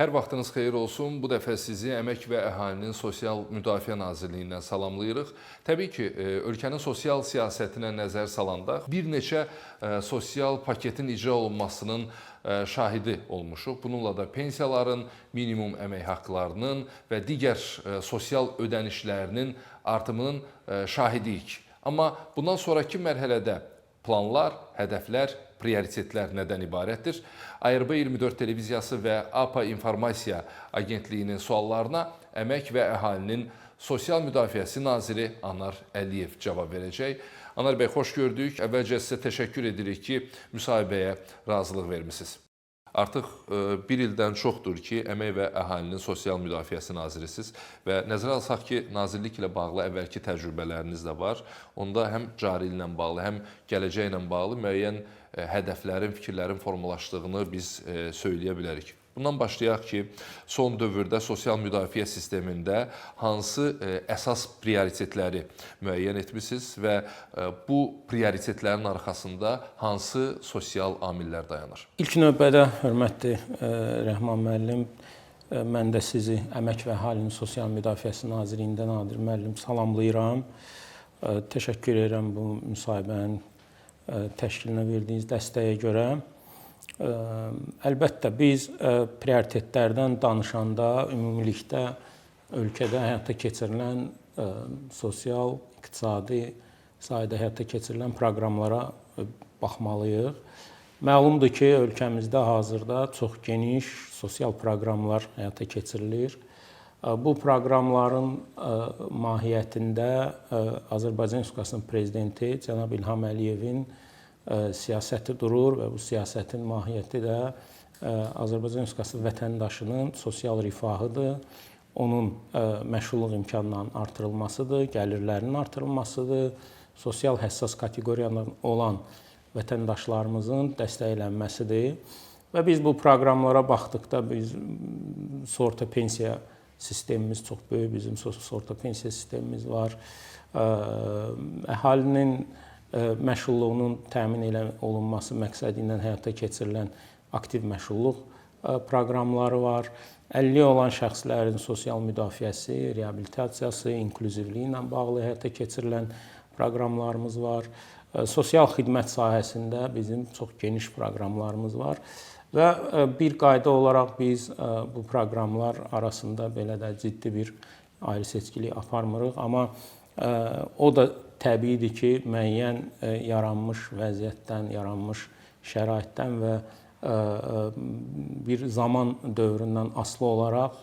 Hər vaxtınız xeyir olsun. Bu dəfə sizi Əmək və Əhalinin Sosial Müdafiə Nazirliyindən salamlayırıq. Təbii ki, ölkənin sosial siyasətinə nəzər salanda bir neçə sosial paketin icra olunmasının şahidi olmuşuq. Bununla da pensiyaların, minimum əmək haqqlarının və digər sosial ödənişlərinin artımının şahidiyik. Amma bundan sonraki mərhələdə planlar, hədəflər, prioritetlər nədən ibarətdir? ARB 24 televiziyası və APA İnformasiya Agentliyinin suallarına Əmək və Əhalinin Sosial Müdafiəsi Naziri Anar Əliyev cavab verəcək. Anar bəy, xoş gördük. Əvvəlcə sizə təşəkkür edirik ki, müsahibəyə razılıq vermisiniz. Artıq bir ildən çoxdur ki, Əmək və Əhalinin Sosial Müdafiəsi Nazirisiniz və nəzərə alsaq ki, nazirlik ilə bağlı əvvəlki təcrübələriniz də var. Onda həm cari illə bağlı, həm gələcəklə bağlı müəyyən hədəflərin, fikirlərin formalaşdığını biz söyləyə bilərik. Bundan başlayaq ki, son dövrdə sosial müdafiə sistemində hansı əsas prioritetləri müəyyən etmisiniz və bu prioritetlərin arxasında hansı sosial amillər dayanır? İlk növbədə, hörmətli Rəhman müəllim, mən də sizi Əmək və Əhalinin Sosial Müdafiəsi Nazirliyində Nadir müəllim salamlayıram. Təşəkkür edirəm bu müsahibənin təşkilinə verdiyiniz dəstəyə görə. Əlbəttə, biz prioritetlərdən danışanda ümumilikdə ölkədə həyata keçirilən sosial, iqtisadi sahədə həyata keçirilən proqramlara baxmalıyıq. Məlumdur ki, ölkəmizdə hazırda çox geniş sosial proqramlar həyata keçirilir. Bu proqramların mahiyyətində Azərbaycan Respublikasının Prezidenti cənab İlham Əliyevin siyasəti durur və bu siyasətin mahiyyəti də Azərbaycan Respublikası vətəndaşının sosial rifahıdır, onun məşğulluq imkanlarının artırılmasıdır, gəlirlərinin artırılmasıdır, sosial həssas kateqoriyadan olan vətəndaşlarımızın dəstəklənməsidir. Və biz bu proqramlara baxdıqda biz sığorta pensiya sistemimiz çox böyük, bizim sığorta pensiya sistemimiz var. Əhalinin məşğulluğunun təmin olunması məqsədi ilə həyata keçirilən aktiv məşğulluq proqramları var. 50 olan şəxslərin sosial müdafiəsi, reabilitasiyası, inklüzivliyi ilə bağlı həyata keçirilən proqramlarımız var. Sosial xidmət sahəsində bizim çox geniş proqramlarımız var. Və bir qayda olaraq biz bu proqramlar arasında belə də ciddi bir ayrı-seçkilik aparmırıq. Amma o da təbiidir ki, müəyyən yaranmış vəziyyətdən, yaranmış şəraitdən və bir zaman dövründən asılı olaraq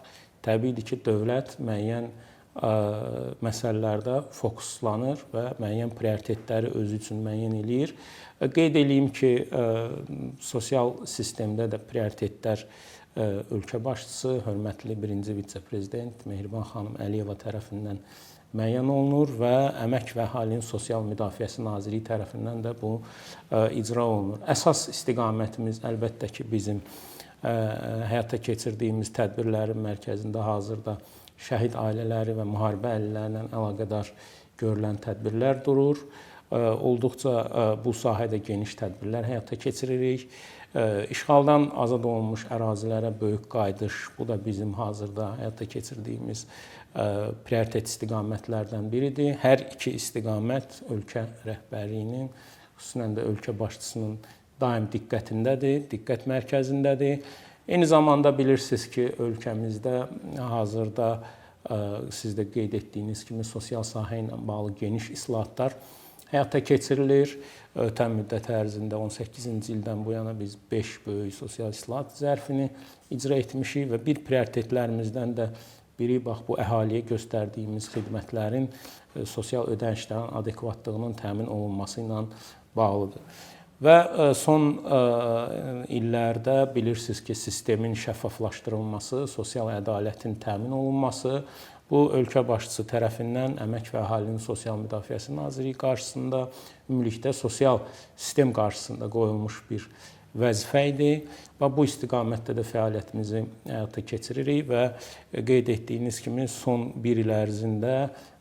təbiidir ki, dövlət müəyyən məsələlərdə fokuslanır və müəyyən prioritetləri özü üçün müəyyən eləyir. Qeyd edeyim ki, sosial sistemdə də prioritetlər ölkə başçısı, hörmətli birinci vitse-prezident Mehriban xanım Əliyeva tərəfindən müəyyən olunur və Əmək və Əhalinin Sosial Müdafiəsi Nazirliyi tərəfindən də bu icra olunur. Əsas istiqamətimiz əlbəttə ki, bizim həyata keçirdiyimiz tədbirlərin mərkəzində hazırda şəhid ailələri və müharibə əhaliləri ilə əlaqədar görülən tədbirlər durur. Olduqca bu sahədə geniş tədbirlər həyata keçiririk. İşğaldan azad olunmuş ərazilərə böyük qayıdış, bu da bizim hazırda həyata keçirdiyimiz prioritet istiqamətlərdən biridir. Hər iki istiqamət ölkə rəhbərliyinin, xüsusən də ölkə başçısının daim diqqətindədir, diqqət mərkəzindədir. Eyni zamanda bilirsiniz ki, ölkəmizdə hazırda siz də qeyd etdiyiniz kimi sosial sahə ilə bağlı geniş islahatlar həyata keçirilir. Ötən müddət ərzində 18-ci ildən bu yana biz 5 böyük sosial islahat zərfini icra etmişik və bir prioritetlərimizdən də biri bax bu əhaliyə göstərdiyimiz xidmətlərin sosial ödənişlərin adekvatlığının təmin olunması ilə bağlıdır. Və son illərdə bilirsiniz ki, sistemin şəffaflaşdırılması, sosial ədalətin təmin olunması bu ölkə başçısı tərəfindən Əmək və Əhalinin Sosial Müdafiəsi Nazirliyi qarşısında, ümumilikdə sosial sistem qarşısında qoyulmuş bir vəzifə idi və bu istiqamətdə də fəaliyyətimizi həyata keçiririk və qeyd etdiyiniz kimi son 1 il ərzində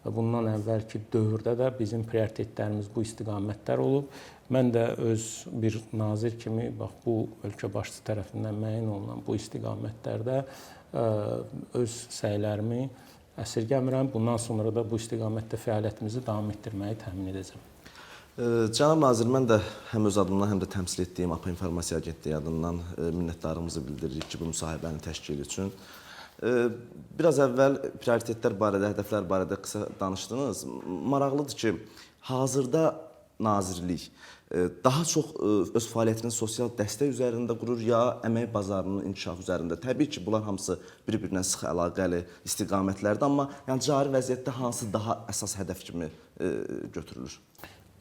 və bundan əvvəlki dövrdə də bizim prioritetlərimiz bu istiqamətlər olub. Mən də öz bir nazir kimi bax bu ölkə başçısı tərəfindən müəyyən olunan bu istiqamətlərdə öz səylərimi əsirgəmirəm. Bundan sonra da bu istiqamətdə fəaliyyətimizi davam etdirməyi təmin edəcəm. Cənab nazir, mən də həm öz adımdan, həm də təmsil etdiyim APA İnformasiya Agentliyi adından minnətdarlığımızı bildiririk ki, bu müsahibənin təşkili üçün. Biraz əvvəl prioritetlər barədə, hədəflər barədə qısa danışdınız. Maraqlıdır ki, hazırda nazirlik daha çox öz fəaliyyətini sosial dəstək üzərində qurur ya əmək bazarının inkişafı üzərində. Təbii ki, bunlar hamısı bir-birinə sıx əlaqəli istiqamətlərdir, amma yəni cari vəziyyətdə hansı daha əsas hədəf kimi götürülür?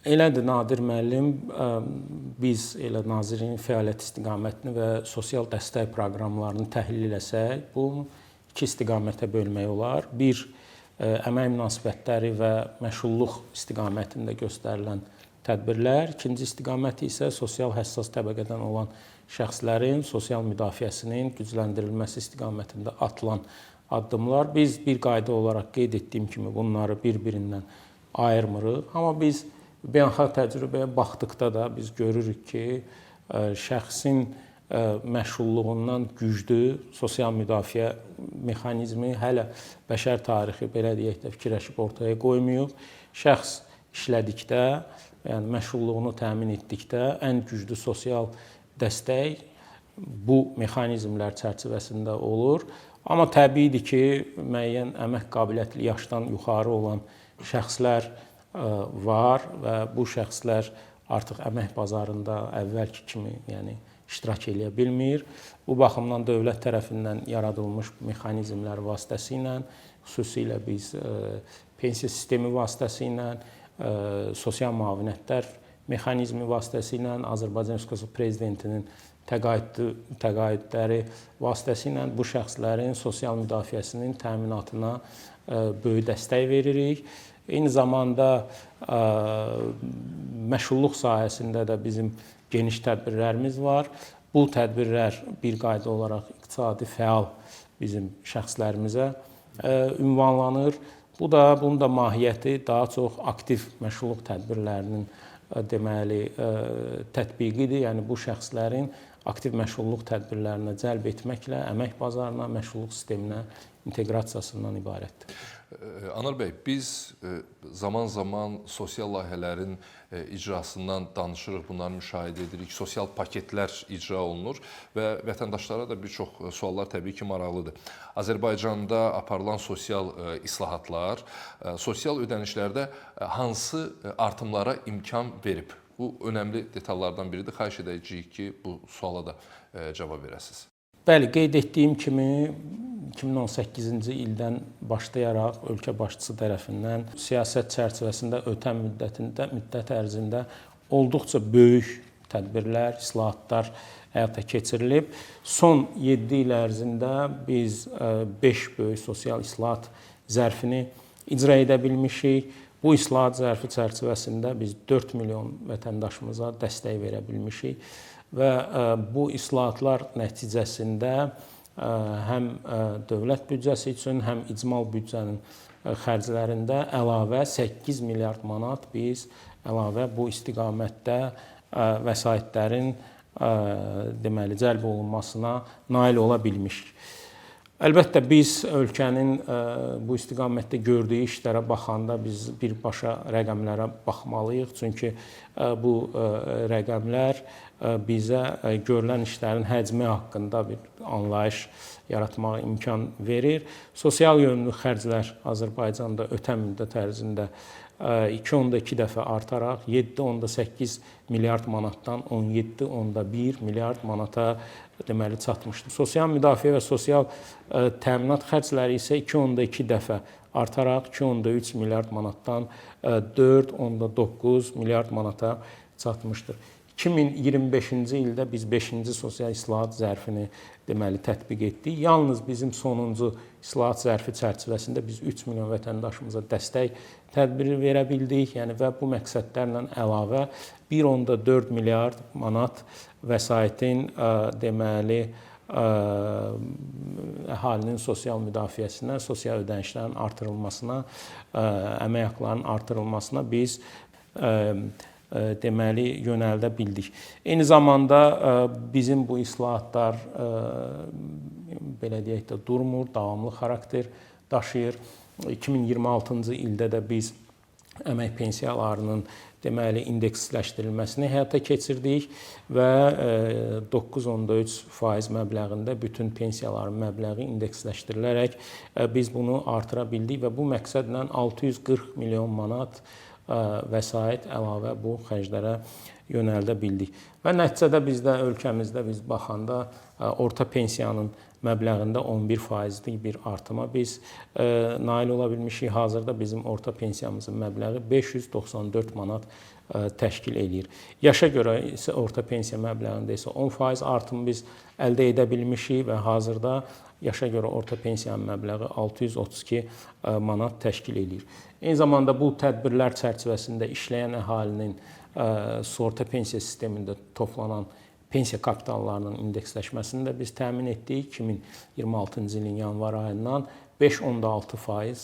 Elədir Nadir müəllim, biz elə nazirliyin fəaliyyət istiqamətini və sosial dəstək proqramlarını təhlil eləsək, bu 2 istiqamətə bölmək olar. Bir, əmək münasibətləri və məşğulluq istiqamətində göstərilən tədbirlər. İkinci istiqaməti isə sosial həssas təbəqədən olan şəxslərin sosial müdafiəsinin gücləndirilməsi istiqamətində atılan addımlar. Biz bir qayda olaraq qeyd etdiyim kimi bunları bir-birindən ayırmırıq. Amma biz beynəlxalq təcrübəyə baxdıqda da biz görürük ki, şəxsin məşğulluğundan güclü sosial müdafiə mexanizmi hələ bəşər tarixi belə deyək də fikirləşib ortaya qoymayıb. Şəxs işlədikdə, yəni məşğulluğunu təmin etdikdə ən güclü sosial dəstək bu mexanizmlər çərçivəsində olur. Amma təbiidir ki, müəyyən əmək qabiliyyətli yaşdan yuxarı olan şəxslər var və bu şəxslər artıq əmək bazarında əvvəlki kimi, yəni iştirak edə bilmir. Bu baxımdan dövlət tərəfindən yaradılmış mexanizmlər vasitəsilə, xüsusilə biz pensiya sistemi vasitəsilə, sosial müavinətlər mexanizmi vasitəsilə, Azərbaycan Respublikası Prezidentinin təqaüdləri vasitəsilə bu şəxslərin sosial müdafiəsinin təminatına böyük dəstək veririk. Eyni zamanda məşğulluq sahəsində də bizim geniş tədbirlərimiz var. Bu tədbirlər bir qayda olaraq iqtisadi fəal bizim şəxslərimizə ünvanlanır. Bunun da mahiyyəti daha çox aktiv məşğulluq tədbirlərinin deməli tətbiqidir. Yəni bu şəxslərin aktiv məşğulluq tədbirlərinə cəlb etməklə əmək bazarına, məşğulluq sisteminə inteqrasiyasından ibarətdir. Anar bəy, biz zaman-zaman sosial layihələrin icrasından danışırıq, bunları müşahidə edirik, sosial paketlər icra olunur və vətəndaşlara da bir çox suallar təbii ki, maraqlıdır. Azərbaycanda aparılan sosial islahatlar, sosial ödənişlərdə hansı artımlara imkan verib? Bu önəmli detallardan biridir. Xahiş edəcəyik ki, bu suala da cavab verəsiniz. Bəli, qeyd etdiyim kimi 2018-ci ildən başlayaraq ölkə başçısı tərəfindən siyasət çərçivəsində ötən müddət ərzində olduqca böyük tədbirlər, islahatlar həyata keçirilib. Son 7 il ərzində biz 5 böyük sosial islahat zərfini icra edə bilmişik. Bu islahat zərfi çərçivəsində biz 4 milyon vətəndaşımıza dəstək verə bilmişik və bu islahatlar nəticəsində həm dövlət büdcəsi üçün, həm icmal büdcənin xərclərində əlavə 8 milyard manat biz əlavə bu istiqamətdə vəsaitlərin deməli cəlb olunmasına nail ola bilmişik. Əlbəttə biz ölkənin bu istiqamətdə gördüyü işlərə baxanda biz birbaşa rəqəmlərə baxmalıyıq. Çünki bu rəqəmlər bizə görülən işlərin həcmi haqqında bir anlayış yaratmağa imkan verir. Sosial yönlü xərclər Azərbaycanda ötən müddət ərzində 2.2 dəfə artaraq 7.8 milyard manatdan 17.1 milyard manata deməli çatmışdır. Sosial müdafiə və sosial təminat xərcləri isə 2.2 dəfə artaraq 2.3 milyard manatdan 4.9 milyard manata çatmışdır. 2025-ci ildə biz 5-ci sosial islahat zərfini deməli tətbiq etdik. Yalnız bizim sonuncu islahat zərfi çərçivəsində biz 3 milyon vətəndaşımıza dəstək tədbiri verə bildik. Yəni və bu məqsədlərlə əlavə 1.4 milyard manat vəsaitin deməli əhalinin sosial müdafiəsinə, sosial ödənişlərin artırılmasına, əmək haqqlarının artırılmasına biz deməli yönəldə bildik. Eyni zamanda bizim bu islahatlar belə deyək də durmur, davamlı xarakter daşıyır. 2026-cı ildə də biz əmək pensiyalarının deməli indeksləşdirilməsini həyata keçirdik və 9.3% məbləğində bütün pensiyaların məbləği indeksləşdirilərək biz bunu artıra bildik və bu məqsədlə 640 milyon manat vəsait əlavə bu xərclərə yönəldə bildik. Və nəticədə bizdə ölkəmizdə biz baxanda orta pensiyanın məbləğində 11%lik bir artıma biz nail ola bilmişik. Hazırda bizim orta pensiyamızın məbləği 594 manat təşkil eləyir. Yaşa görə isə orta pensiya məbləğində isə 10% artım biz əldə edə bilmişik və hazırda yaşa görə orta pensiyanın məbləği 632 manat təşkil eləyir. Eyni zamanda bu tədbirlər çərçivəsində işləyən əhalinin sığorta pensiya sistemində toplanan pensiya kapitallarının indeksləşməsini də biz təmin etdik. 2026-cı ilin yanvar ayından 5.6%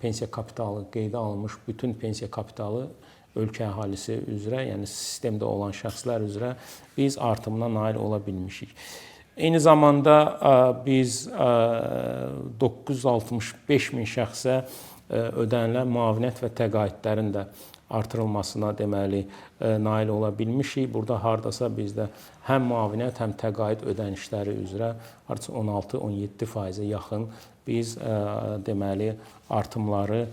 pensiya kapitalı qeydə alınmış bütün pensiya kapitalı ölkə əhalisi üzrə, yəni sistemdə olan şəxslər üzrə biz artımına nail ola bilmişik. Eyni zamanda biz 965 min şəxsə ödənilən müavinət və təqaüdlərin də artırılmasına deməli nail ola bilmişik. Burada hardasa bizdə həm müavinət, həm təqaüd ödənişləri üzrə hardasa 16-17%-ə yaxın biz deməli artımları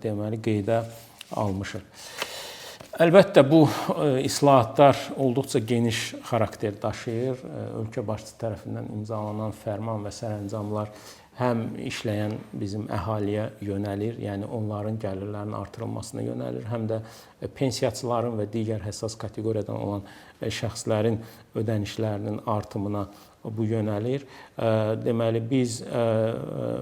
deməli qeydə almışıq. Əlbəttə bu islahatlar olduqca geniş xarakter daşıyır. Ölkə başçısı tərəfindən imzalanan fərman və sərəncamlar həm işləyən bizim əhaliyə yönəlir, yəni onların gəlirlərinin artırılmasına yönəlir, həm də pensiyaçıların və digər həssas kateqoriyadan olan şəxslərin ödənişlərinin artımına bu yönəlir. Deməli biz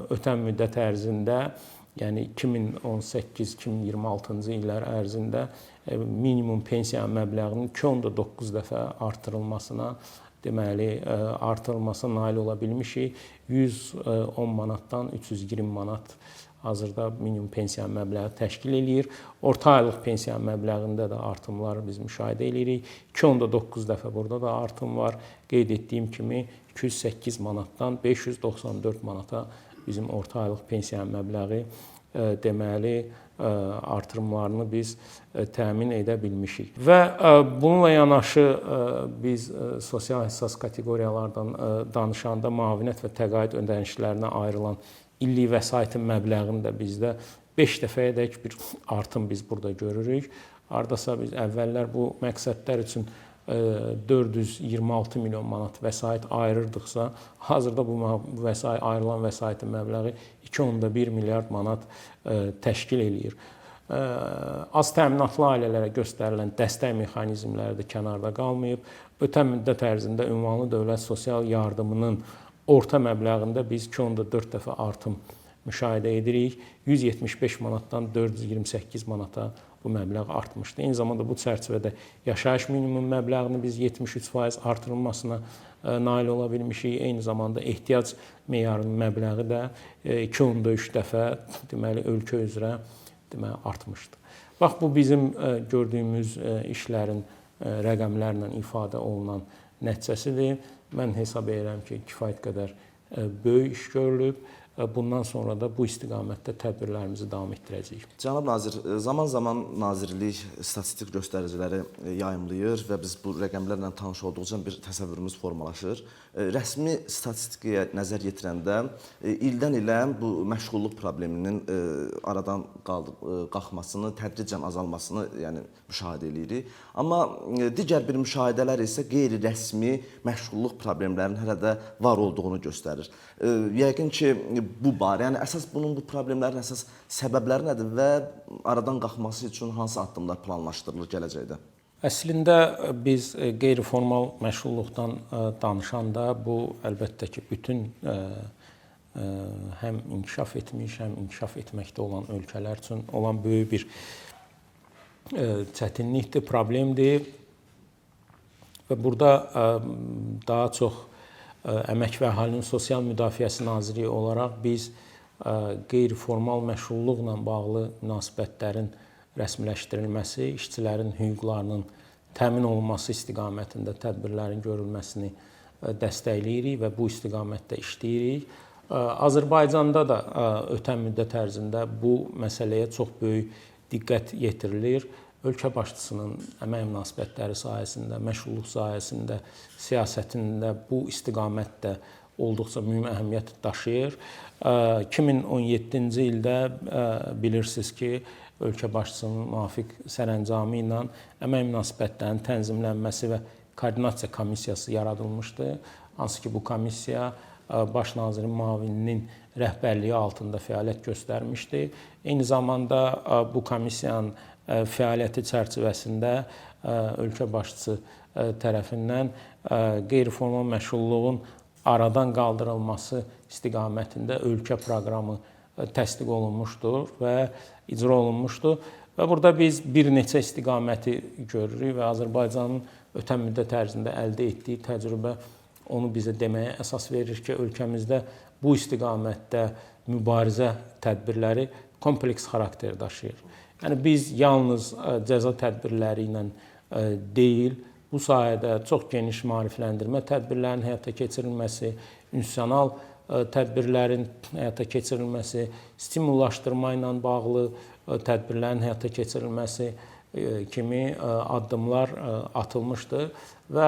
ötən müddət ərzində, yəni 2018-2026-cı illər ərzində minimum pensiya məbləğinin 2.9 dəfə artırılmasına deməli artırılmasına nail ola bilmişik. 110 manatdan 320 manat hazırda minimum pensiya məbləği təşkil eləyir. Orta aylıq pensiya məbləğində də artımları biz müşahidə edirik. 2.9 dəfə burada da artım var. Qeyd etdiyim kimi 208 manatdan 594 manata bizim orta aylıq pensiya məbləği deməli artırımlarını biz təmin edə bilmişik. Və bununla yanaşı biz sosial həssas kateqoriyalardan danışanda müavinət və təqaüd ödənişlərinə ayrılan illik vəsaitin məbləğini də bizdə 5 dəfəyədək bir artım biz burada görürük. Hardasa biz əvvəllər bu məqsədlər üçün 426 milyon manat vəsait ayırırdıqsa, hazırda bu ayrılan vəsaitin məbləği 2.1 milyard manat təşkil eləyir. Az təminatlı ailələrə göstərilən dəstək mexanizmləri də kənarda qalmayıb. Ötən müddət ərzində ünvanlı dövlət sosial yardımının orta məbləğində biz 2.4 dəfə artım müşahidə edirik. 175 manatdan 428 manata bu məbləğ artmışdı. Eyni zamanda bu çərçivədə yaşayış minimum məbləğini biz 73% artırılmasına nail ola bilmişik. Eyni zamanda ehtiyac meyarının məbləği də 2.3 dəfə deməli ölkə üzrə deməli artmışdı. Bax bu bizim gördüyümüz işlərin rəqəmlərlə ifadə olunan nəticəsidir. Mən hesab edirəm ki, kifayət qədər böyük iş görülüb. Bundan sonra da bu istiqamətdə tədbirlərimizi davam etdirəcəyik. Cənab nazir, zaman-zaman nazirlik statistik göstəriciləri yayımlayır və biz bu rəqəmlərlə tanış olduqca bir təsəvvürümüz formalaşır. Rəsmi statistikaya nəzər yetirəndə ildən ilə bu məşğulluq probleminin aradan qalxmasını, tədricən azalmasını yəni müşahidə edirik. Amma digər bir müşahidələr isə qeyri-rəsmi məşğulluq problemlərinin hələ də var olduğunu göstərir. Yəqin ki, bu barə, yəni əsas bunun bu problemlərin əsas səbəbləri nədir və aradan qalxması üçün hansı addımlar planlaşdırılır gələcəkdə? Əslində biz qeyri-formal məşğulluqdan danışanda bu əlbəttə ki, bütün həm inkişaf etmiş, həm inkişaf etməkdə olan ölkələr üçün olan böyük bir çətinlikdir, problemdir. Və burada daha çox Əmək və Əhalinin Sosial Müdafiəsi Nazirliyi olaraq biz qeyri-formal məşğulluqla bağlı münasibətlərin rəsmiləşdirilməsi, işçilərin hüquqlarının təmin olunması istiqamətində tədbirlərin görülməsini dəstəkləyirik və bu istiqamətdə işləyirik. Azərbaycanda da ötən müddət ərzində bu məsələyə çox böyük diqqət yetirilir. Ölkə başçısının əmək münasibətləri sahəsində, məşğulluq sahəsində, siyasətində bu istiqamətdə olduqca mühüm əhəmiyyət daşıyır. 2017-ci ildə bilirsiniz ki, ölkə başçısının müvafiq sərəncamı ilə əmək münasibətlərinin tənzimlənməsi və koordinasiya komissiyası yaradılmışdı. Hansı ki, bu komissiya Baş nazirin müavininin rəhbərliyi altında fəaliyyət göstərmişdi. Eyni zamanda bu komissiyanın fəaliyyəti çərçivəsində ölkə başçısı tərəfindən qeyri-formal məşğulluğun aradan qaldırılması istiqamətində ölkə proqramı təsdiq olunmuşdur və icra olunmuşdur. Və burada biz bir neçə istiqaməti görürük və Azərbaycanın ötən müddət ərzində əldə etdiyi təcrübə onu bizə deməyə əsas verir ki, ölkəmizdə bu istiqamətdə mübarizə tədbirləri kompleks xarakter daşıyır. Yəni biz yalnız cəza tədbirləri ilə deyil, bu sahədə çox geniş maarifləndirmə tədbirlərinin həyata keçirilməsi, institusional tədbirlərin həyata keçirilməsi, stimullaşdırma ilə bağlı tədbirlərin həyata keçirilməsi kimi addımlar atılmışdır və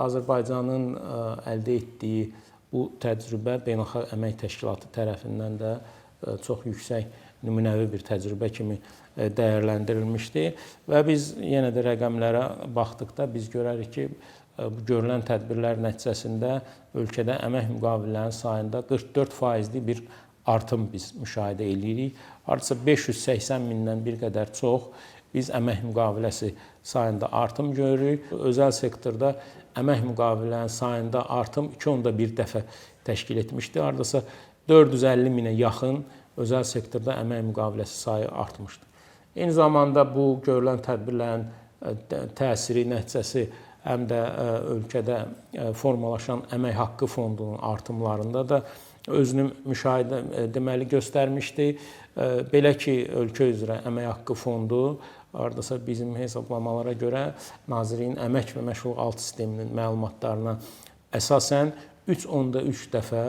Azərbaycanın əldə etdiyi bu təcrübə Beynəlxalq Əmək Təşkilatı tərəfindən də çox yüksək nümunəvi bir təcrübə kimi dəyərləndirilmişdir və biz yenə də rəqəmlərə baxdıqda biz görərik ki, bu görülən tədbirlər nəticəsində ölkədə əmək müqavilələrinin sayında 44%lik bir artım biz müşahidə edirik. Hardasa 580 mindən bir qədər çox biz əmək müqaviləsi sayında artım görürük. Özəl sektorda əmək müqavilələrinin sayında artım 2,1 dəfə təşkil etmişdi. Hardasa 450 minə yaxın özəl sektorda əmək müqaviləsi sayı artmışdı. Eyni zamanda bu görülən tədbirlərin təsiri nəticəsi həm də ölkədə formalaşan əmək haqqı fondunun artımlarında da özünü müşahidə deməli göstərmişdi. Belə ki, ölkə üzrə əmək haqqı fondu hardasa bizim hesablamalara görə Nazirliyin əmək və məşğulluq alt sisteminin məlumatlarına əsasən 3,3 dəfə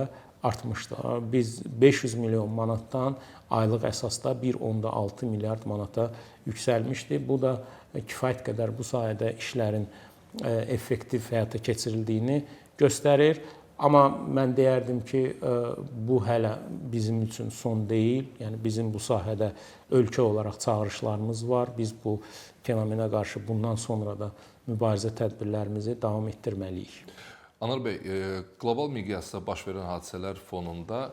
artmışdı. Biz 500 milyon manatdan aylıq əsasda 1,6 milyard manata yüksəlmişdi. Bu da kifayət qədər bu sahədə işlərin effektiv həyata keçirildiyini göstərir. Amma mən deyərdim ki, bu hələ bizim üçün son deyil. Yəni bizim bu sahədə ölkə olaraq çağırışlarımız var. Biz bu fenomenə qarşı bundan sonra da mübarizə tədbirlərimizi davam etdirməliyik. Anar bəy, qlobal miqyasda baş verən hadisələr fonunda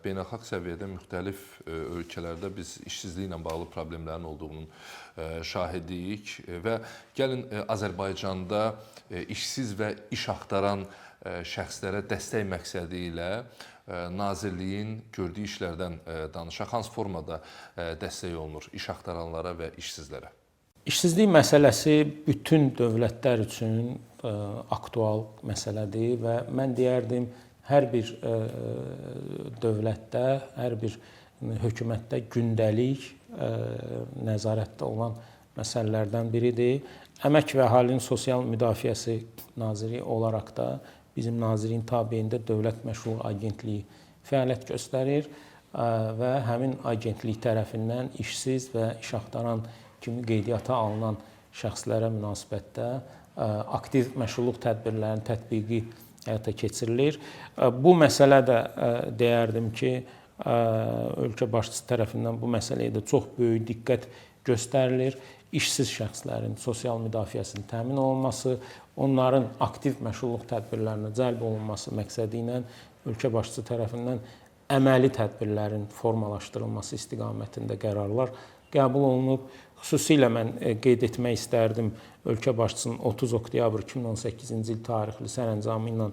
beynəlxalq səviyyədə müxtəlif ölkələrdə biz işsizliklə bağlı problemlərin olduğunun şahidiyik və gəlin Azərbaycanda işsiz və iş axtaran şəxslərə dəstək məqsədi ilə Nazirliyin gördüyü işlərdən danışaq. Hansı formada dəstək olunur iş axtaranlara və işsizlərə? İşsizlik məsələsi bütün dövlətlər üçün aktual məsələdir və mən deyərdim, hər bir dövlətdə, hər bir hökumətdə gündəlik nəzarətdə olan məsələlərdən biridir. Əmək və Əhalinin Sosial Müdafiəsi Nazirliyi olaraq da bizim Nazirliyin tabeliyində Dövlət Məşğulluq Agentliyi fəaliyyət göstərir və həmin agentlik tərəfindən işsiz və iş axtaran kimi qeydiyyata alınan şəxslərə münasibətdə aktiv məşğulluq tədbirlərinin tətbiqi həyata keçirilir. Bu məsələ də deyərdim ki, ölkə başçısı tərəfindən bu məsələyə də çox böyük diqqət göstərilir. İşsiz şəxslərin sosial müdafiəsinin təmin olunması, onların aktiv məşğulluq tədbirlərinə cəlb olunması məqsədi ilə ölkə başçısı tərəfindən əməli tədbirlərin formalaşdırılması istiqamətində qərarlar qəbul olunub. Xüsusilə mən qeyd etmək istərdim ölkə başçısının 30 oktyabr 2018-ci il tarixli sərəncamı ilə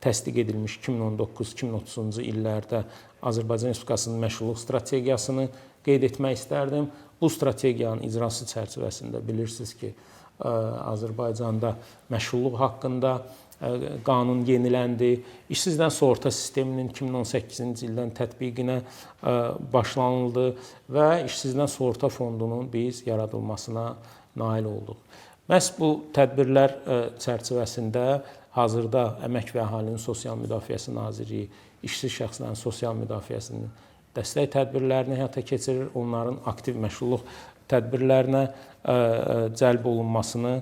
təsdiq edilmiş 2019-2030-cu illərdə Azərbaycan Respublikasının məşğulluq strategiyasını qeyd etmək istərdim. Bu strategiyanın icrası çərçivəsində bilirsiniz ki, Azərbaycanda məşğulluq haqqında qanun yeniləndi. İşsizdən sığorta sisteminin 2018-ci ildən tətbiqinə başlanıldı və işsizdən sığorta fondunun biz yaradılmasına nail olduq. Məhz bu tədbirlər çərçivəsində hazırda Əmək və Əhalinin Sosial Müdafiəsi Nazirliyi işsiz şəxslərin sosial müdafiəsinin dəstək tədbirlərini həyata keçirir. Onların aktiv məşğulluq tədbirlərinə cəlb olunmasını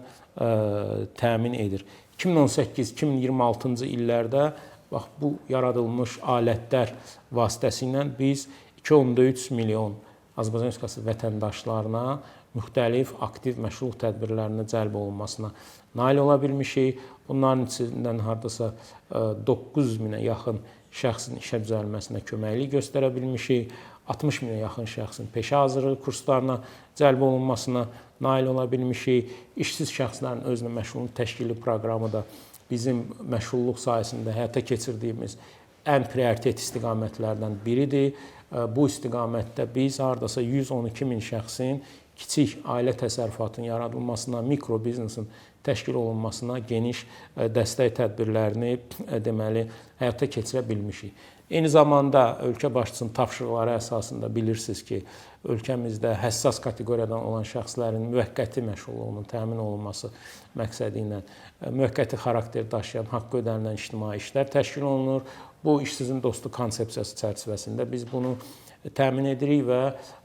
təmin edir. 2018-2026-cı illərdə bax bu yaradılmış alətlər vasitəsilə biz 2.3 milyon Azərbaycan Respublikası vətəndaşlarına müxtəlif aktiv məşğulluq tədbirlərinə cəlb olunmasına nail ola bilmişik. Bunların içindən hardasa 900 minə yaxın şəxsin işə düzəlməsinə köməklik göstərə bilmişik. 60 minə yaxın şəxsin peşə hazırlığı kurslarına cəlb olunmasına nail ola bilmişik. İşsiz şəxslərin özünə məşğulluq təşkili proqramı da bizim məşğulluq sahəsində həyata keçirdiyimiz ən prioritet istiqamətlərdən biridir. Bu istiqamətdə biz hardasa 112 min şəxsin kiçik ailə təsərrüfatının yaradılmasına, mikro biznesin təşkil olunmasına geniş dəstək tədbirlərini deməli həyata keçirə bilmişik. Eyni zamanda ölkə başçısının tapşırıqları əsasında bilirsiniz ki, ölkəmizdə həssas kateqoriyadan olan şəxslərin müvəqqəti məşğulluğunun təmin olunması məqsədi ilə müvəqqəti xarakter daşıyan haqqı ödənilən ictimai işlər təşkil olunur. Bu işsizin dostu konsepsiyası çərçivəsində biz bunu təmin edirik və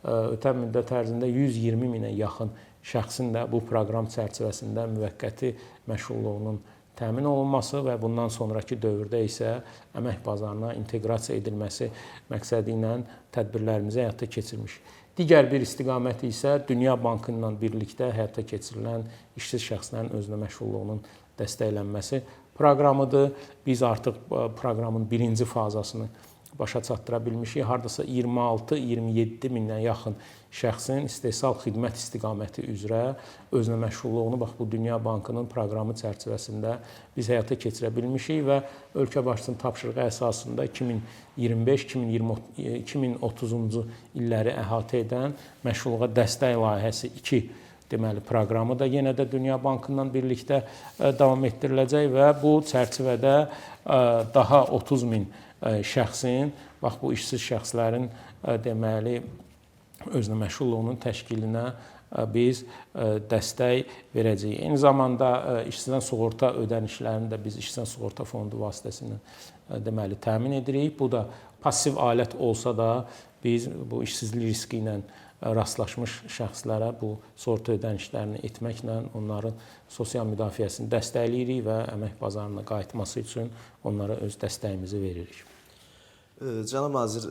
ötən müddət ərzində 120 minə yaxın şəxsin də bu proqram çərçivəsində müvəqqəti məşğulluğunun təmin olunması və bundan sonraki dövrdə isə əmək bazarına inteqrasiya edilməsi məqsədi ilə tədbirlərimizi həyata keçirmişik. Digər bir istiqamət isə Dünya Bankı ilə birlikdə həyata keçirilən işsiz şəxslərin özünə məşğulluğunun dəstəklənməsi proqramıdır. Biz artıq proqramın birinci fazasını başa çatdıra bilmişik. Hardasa 26-27 mindən yaxın şəxsin istehsal xidmət istiqaməti üzrə özünə məşğulluğunu bax bu Dünya Bankının proqramı çərçivəsində biz həyata keçirə bilmişik və ölkə başçısının tapşırığı əsasında 2025-2030-cu illəri əhatə edən məşğulluğa dəstək layihəsi 2 deməli proqramı da yenə də Dünya Bankı ilə birlikdə davam etdiriləcək və bu çərçivədə daha 30 min şəxsin, bax bu işsiz şəxslərin deməli özünə məşğulluğunun təşkilinə biz dəstək verəcəyik. Eyni zamanda işsizdən sığorta ödənişlərini də biz işsizdən sığorta fondu vasitəsilə deməli təmin edirik. Bu da passiv alət olsa da biz bu işsizlik riski ilə rastlaşmış şəxslərə bu sığorta ödənişlərini etməklə onların sosial müdafiəsini dəstəkləyirik və əmək bazarına qayıtması üçün onlara öz dəstəyimizi veririk. Cənab nazir,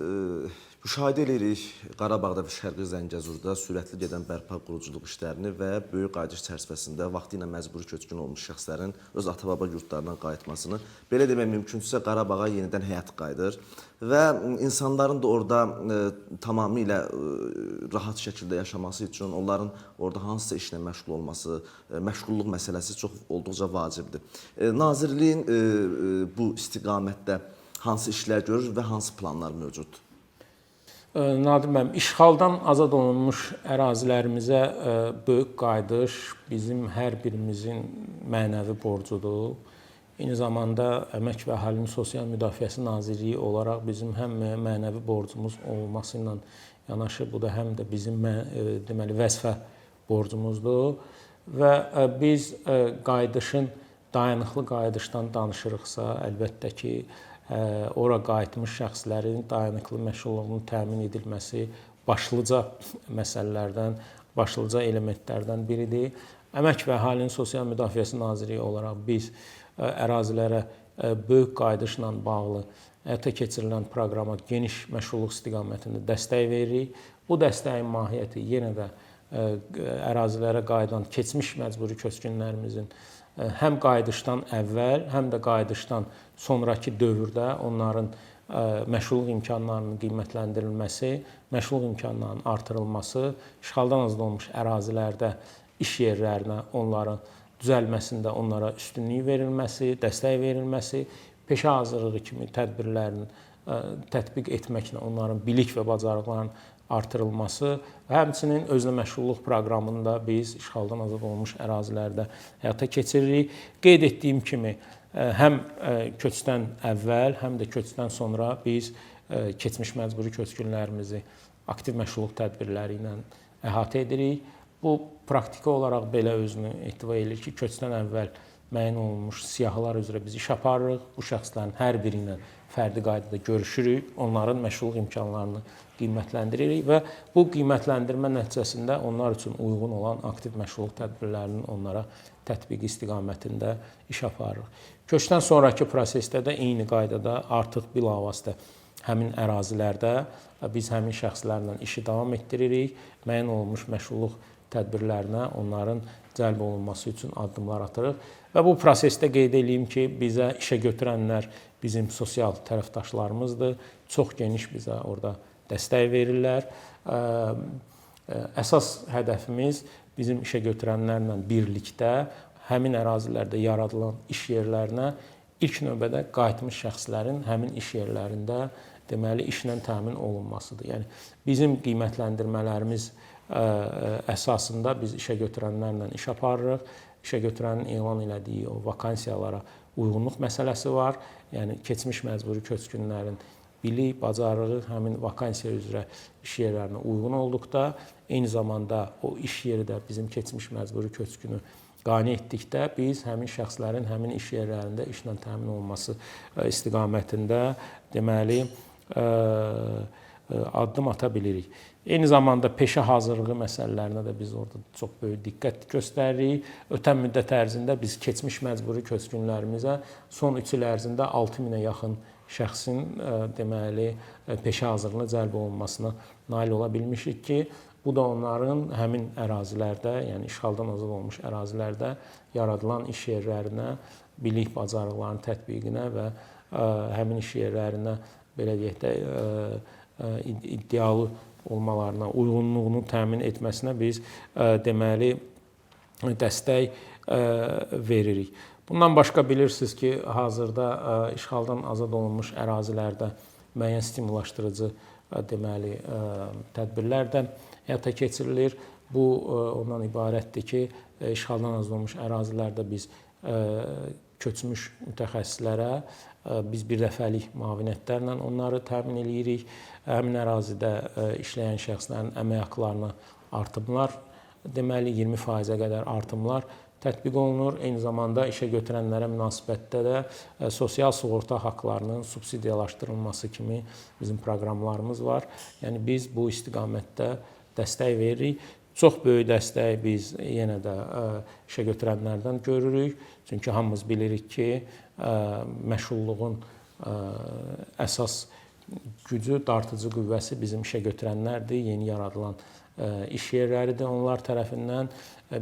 müşahidə edirik Qarabağda və Şərqi Zəngəzurda sürətli gedən bərpa quruculuq işlərini və böyük qayıdış çərçivəsində vaxtı ilə məcburi köçkün olmuş şəxslərin öz ata-baba yurtlarına qayıtmasını, belə demək mümkündürsə Qarabağa yenidən həyat qayıdır və insanların da orada tamamilə rahat şəkildə yaşaması üçün onların orada hansısa işlə məşğul olması, məşğulluq məsələsi çox olduqca vacibdir. Nazirliyin bu istiqamətdə hansı işlər görür və hansı planlar mövcuddur? Nadir müəllim, işğaldan azad olunmuş ərazilərimizə böyük qayıdış bizim hər birimizin mənəvi borcudur. Eyni zamanda Əmək və Əhalinin Sosial Müdafiəsi Nazirliyi olaraq bizim həm mənəvi borcumuz olması ilə yanaşı, bu da həm də bizim deməli vəzifə borcumuzdur və biz qayıdışın dayanıqlı qayıdışdan danışırıqsa, əlbəttə ki, ora qayıtmış şəxslərin dayanıqlı məşğulluğunun təmin edilməsi başlıca məsələlərdən, başlıca elementlərdən biridir. Əmək və Əhalinin Sosial Müdafiəsi Nazirliyi olaraq biz ərazilərə böyük qayıdışla bağlı həyata keçirilən proqrama geniş məşğulluq istiqamətində dəstək veririk. Bu dəstəyin mahiyyəti yenə də ərazilərə qayıdan keçmiş məcburi köçkünlərimizin həm qayıdışdan əvvəl, həm də qayıdışdan sonrakı dövrdə onların məşğulluq imkanlarının qiymətləndirilməsi, məşğulluq imkanlarının artırılması, işğaldan azad olmuş ərazilərdə iş yerlərinə onların düzəlməsində onlara üstünlük verilməsi, dəstək verilməsi, peşə hazırlığı kimi tədbirlərin tətbiq etməklə onların bilik və bacarıqlarının artırılması və həmçinin özünə məşğulluq proqramını da biz işğaldan azad olmuş ərazilərdə həyata keçiririk. Qeyd etdiyim kimi, həm köçdən əvvəl, həm də köçdən sonra biz keçmiş məcburi köçkünlərimizi aktiv məşğulluq tədbirləri ilə əhatə edirik. Bu praktiki olaraq belə özünü ehtiva edir ki, köçdən əvvəl müəyyən olunmuş siyahılar üzrə biz iş aparırıq. Bu şəxslərin hər biri ilə fərdi qaydada görüşürük, onların məşğulluq imkanlarını qiymətləndiririk və bu qiymətləndirmə nəticəsində onlar üçün uyğun olan aktiv məşğulluq tədbirlərinin onlara tətbiqi istiqamətində iş aparırıq. Köçdən sonrakı prosesdə də eyni qaydada artıq bilavasitə həmin ərazilərdə biz həmin şəxslərlə işi davam etdiririk, müəyyən olunmuş məşğulluq tədbirlərinə onların cəlb olunması üçün addımlar atırıq və bu prosesdə qeyd edeyim ki, bizə işə götürənlər bizim sosial tərəfdaşlarımızdır. Çox geniş bizə orada dəstək verirlər. Əsas hədəfimiz bizim işə götürənlərlə birlikdə həmin ərazilərdə yaradılan iş yerlərinə ilk növbədə qayıtmış şəxslərin həmin iş yerlərində deməli işlə təmin olunmasıdır. Yəni bizim qiymətləndirmələrimiz əsasında biz işə götürənlərlə iş aparırıq. İşə götürənin elan elədiyi o vakansiyalara uyğunluq məsələsi var. Yəni keçmiş məcburi köçkünlərin bilik, bacarığı həmin vakansiya üzrə iş yerlərinə uyğun olduqda, eyni zamanda o iş yeri də bizim keçmiş məcburi köçkünü qane etdikdə biz həmin şəxslərin həmin iş yerlərində işlə təmin olunması istiqamətində deməli addım ata bilirik. Eyni zamanda peşə hazırlığı məsələlərinə də biz orada çox böyük diqqət göstəririk. Ötən müddət ərzində biz keçmiş məcburi köçkünlərimizə son 3 il ərzində 6000-ə yaxın şəxsin deməli peşə hazırlığına cəlb olunmasına nail ola bilmişik ki, bu da onların həmin ərazilərdə, yəni işğaldan azad olmuş ərazilərdə yaradılan iş yerlərinə, bilik bacarıqlarının tətbiqinə və həmin iş yerlərinə belə deyək də iddialı olmalarına, uyğunluğunu təmin etməsinə biz deməli dəstək veririk. Bundan başqa bilirsiniz ki, hazırda işğaldan azad olunmuş ərazilərdə müəyyən stimullaşdırıcı deməli tədbirlər də həyata keçirilir. Bu ondan ibarətdir ki, işğaldan azad olunmuş ərazilərdə biz köçmüş mütəxəssislərə biz birdəfəlik müavinətlərlə onları təmin edirik. Həmin ərazidə işləyən şəxslərin əmək haqqlarına artımlar, deməli 20%-ə qədər artımlar tətbiq olunur. Eyni zamanda işə götürənlərə münasibətdə də sosial sığorta haqqlarının subsidiyalaşdırılması kimi bizim proqramlarımız var. Yəni biz bu istiqamətdə dəstək veririk. Çox böyük dəstək biz yenə də işə götürənlərdən görürük. Çünki hamımız bilirik ki, məşğulluğun əsas gücü, dartıcı qüvvəsi bizim işə götürənlərdir. Yeni yaradılan iş yerləridir onlar tərəfindən.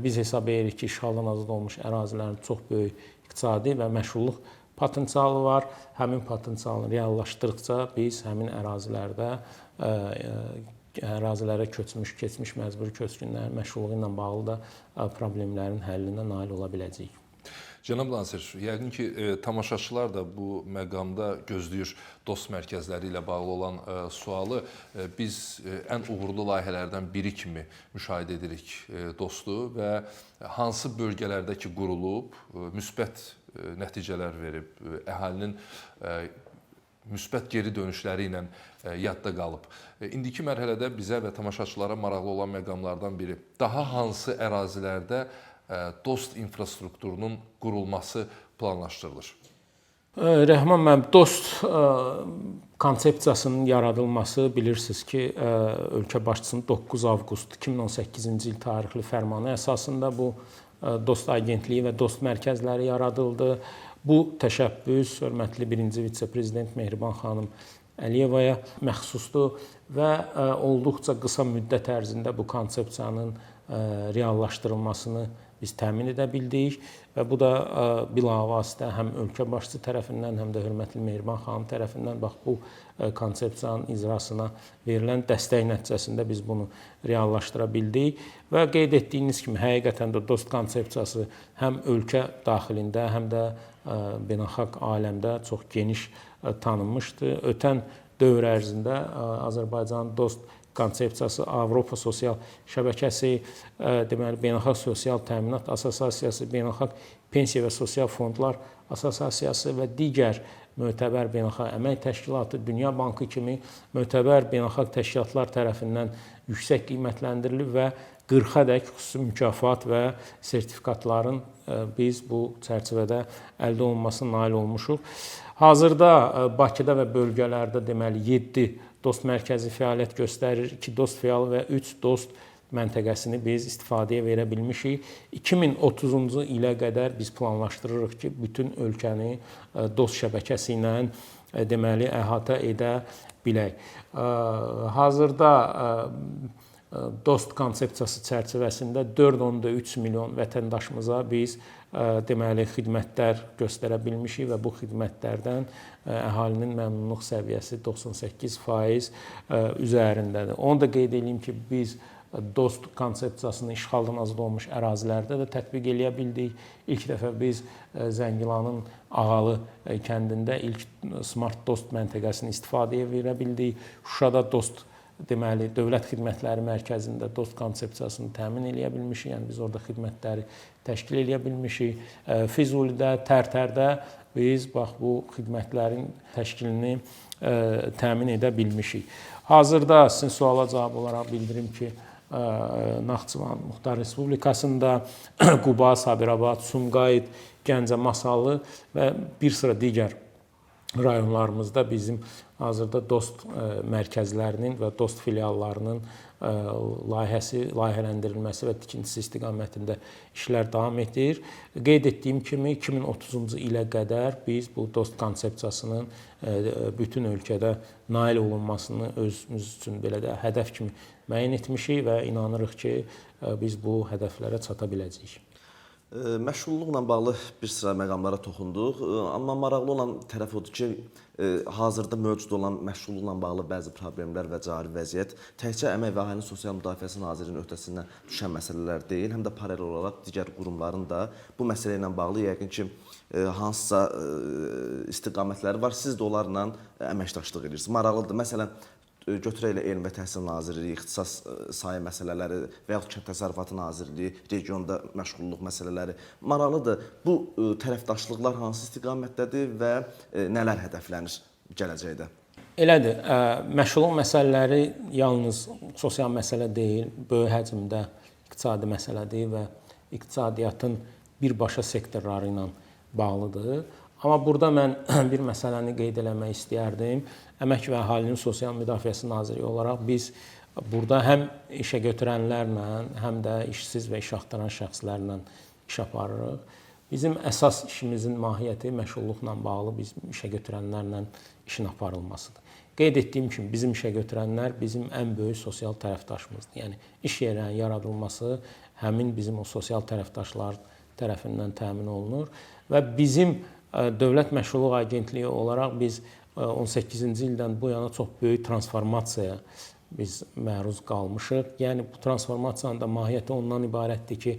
Biz hesab edirik ki, işğaldan azad olmuş ərazilərin çox böyük iqtisadi və məşğulluq potensialı var. Həmin potensialını reallaşdırdıqca biz həmin ərazilərə köçmüş, keçmiş məcburi köçkünlərin məşğulluğu ilə bağlı da problemlərin həllinə nail ola biləcəyik. Cənab nazir, yəqin ki, tamaşaçılar da bu məqamda gözləyir dost mərkəzləri ilə bağlı olan sualı. Biz ən uğurlu layihələrdən biri kimi müşahidə edirik dostu və hansı bölgələrdə ki qurulub, müsbət nəticələr verib, əhalinin müsbət geri dönüşləri ilə yadda qalıb. İndiki mərhələdə bizə və tamaşaçılara maraqlı olan məqamlardan biri daha hansı ərazilərdə dost infrastrukturunun qurulması planlaşdırılır? Rəhman müəllim, dost konsepsiyasının yaradılması bilirsiniz ki, ölkə başçısının 9 avqust 2018-ci il tarixli fərmanı əsasında bu dost agentliyi və dost mərkəzləri yaradıldı. Bu təşəbbüs hörmətli birinci vitse-prezident Mehriban xanım Əliyevaya məxsusdur və olduqca qısa müddət ərzində bu konsepsiyanın reallaşdırılmasını biz təmin edə bildik və bu da bilavasitə həm ölkə başçısı tərəfindən, həm də hörmətli Mehriban xanım tərəfindən bax bu konsepsiyanın icrasına verilən dəstək nəticəsində biz bunu reallaşdıra bildik və qeyd etdiyiniz kimi həqiqətən də DOST konsepsiyası həm ölkə daxilində, həm də beynəlxalq aləmdə çox geniş tanınmışdır. Ötən dövr ərzində Azərbaycanın DOST konsepsiyası Avropa Sosial Şəbəkəsi, deməli Beynəlxalq Sosial Təminat Assosiasiyası, Beynəlxalq Pensiya və Sosial Fondlar Assosiasiyası və digər mötəbər beynəlxalq əmək təşkilatı, Dünya Bankı kimi mötəbər beynəlxalq təşkilatlar tərəfindən yüksək qiymətləndirilib və 40-dək xüsusi mükafat və sertifikatların biz bu çərçivədə əldə olunmasına nail olmuşuq. Hazırda Bakıda və bölgələrdə deməli 7 DOST mərkəzi fəaliyyət göstərir, 2 DOST filialı və 3 DOST məntəqəsini biz istifadəyə verə bilmişik. 2030-cu ilə qədər biz planlaşdırırıq ki, bütün ölkəni DOST şəbəkəsi ilə deməli əhatə edə bilək. Hazırda DOST konsepsiyası çərçivəsində 4.3 milyon vətəndaşımıza biz deməli xidmətlər göstərə bilmişik və bu xidmətlərdən əhalinin məmnunluq səviyyəsi 98% üzərindədir. Onu da qeyd edeyim ki, biz DOST konsepsiyasını işğaldan azad olmuş ərazilərdə də tətbiq eləyə bildik. İlk dəfə biz Zəngilanın Ağalı kəndində ilk Smart DOST məntəqəsini istifadəyə verə bildik. Şuşada DOST deməli Dövlət Xidmətləri Mərkəzində DOST konsepsiyasını təmin eləyə bilmişik. Yəni biz orada xidmətləri təşkil eləyə bilmişik. Füzulidə, Tərtərdə biz bax bu xidmətlərin təşkilini təmin edə bilmişik. Hazırda sizin suala cavab olaraq bildirim ki, Naxçıvan Muxtar Respublikasında Quba, Sabirabad, Sumqayıt, Gəncə, Masallı və bir sıra digər rayonlarımızda bizim hazırda DOST mərkəzlərinin və DOST filiallarının layihələndirilməsi və tikintisi istiqamətində işlər davam edir. Qeyd etdiyim kimi 2030-cu ilə qədər biz bu DOST konsepsiyasının bütün ölkədə nail olunmasını özümüz üçün belə də hədəf kimi müəyyən etmişik və inanırıq ki, biz bu hədəflərə çata biləcəyik. Məşğulluqla bağlı bir sıra məqamlara toxunduq, amma maraqlı olan tərəf odur ki, hazırda mövcud olan məşğulluqla bağlı bəzi problemlər və cari vəziyyət təkcə Əmək və Əhalinin Sosial Müdafiəsi Nazirliyinin öhdəsindən düşən məsələlər deyil, həm də paralel olaraq digər qurumların da bu məsələ ilə bağlı yəqin ki, hansısa istiqamətləri var, siz də onlarla əməkdaşlıq edirsiniz. Maraqlıdır, məsələn, götürək elə Elm və Təhsil Nazirliyi, ixtisas sahə məsələləri və yaxud Kənd Təsərrüfatı Nazirliyi, regionda məşğulluq məsələləri. Maraqlıdır, bu tərəfdaşlıqlar hansı istiqamətdədir və nələr hədəflənir gələcəkdə? Elədir, məşğulluq məsələləri yalnız sosial məsələ deyil, böyük həcmdə iqtisadi məsələdir və iqtisadiyyatın birbaşa sektorları ilə bağlıdır. Amma burada mən bir məsələni qeyd eləmək istəyərdim. Əmək və Əhalinin Sosial Müdafiəsi Nazirliyi olaraq biz burada həm işə götürənlərlə, həm də işsiz və iş axtaran şəxslərlə iş aparırıq. Bizim əsas işimizin mahiyyəti məşğulluqla bağlı bizim işə götürənlərlə işin aparılmasıdır. Qeyd etdiyim kimi bizim işə götürənlər bizim ən böyük sosial tərəfdaşımızdır. Yəni iş yerlərinin yaradılması həmin bizim o sosial tərəfdaşlar tərəfindən təmin olunur və bizim Dövlət Məşğulluq Agentliyi olaraq biz 18-ci ildən bu yana çox böyük transformasiyaya biz məruz qalmışıq. Yəni bu transformasiyanın da mahiyyəti ondan ibarətdir ki,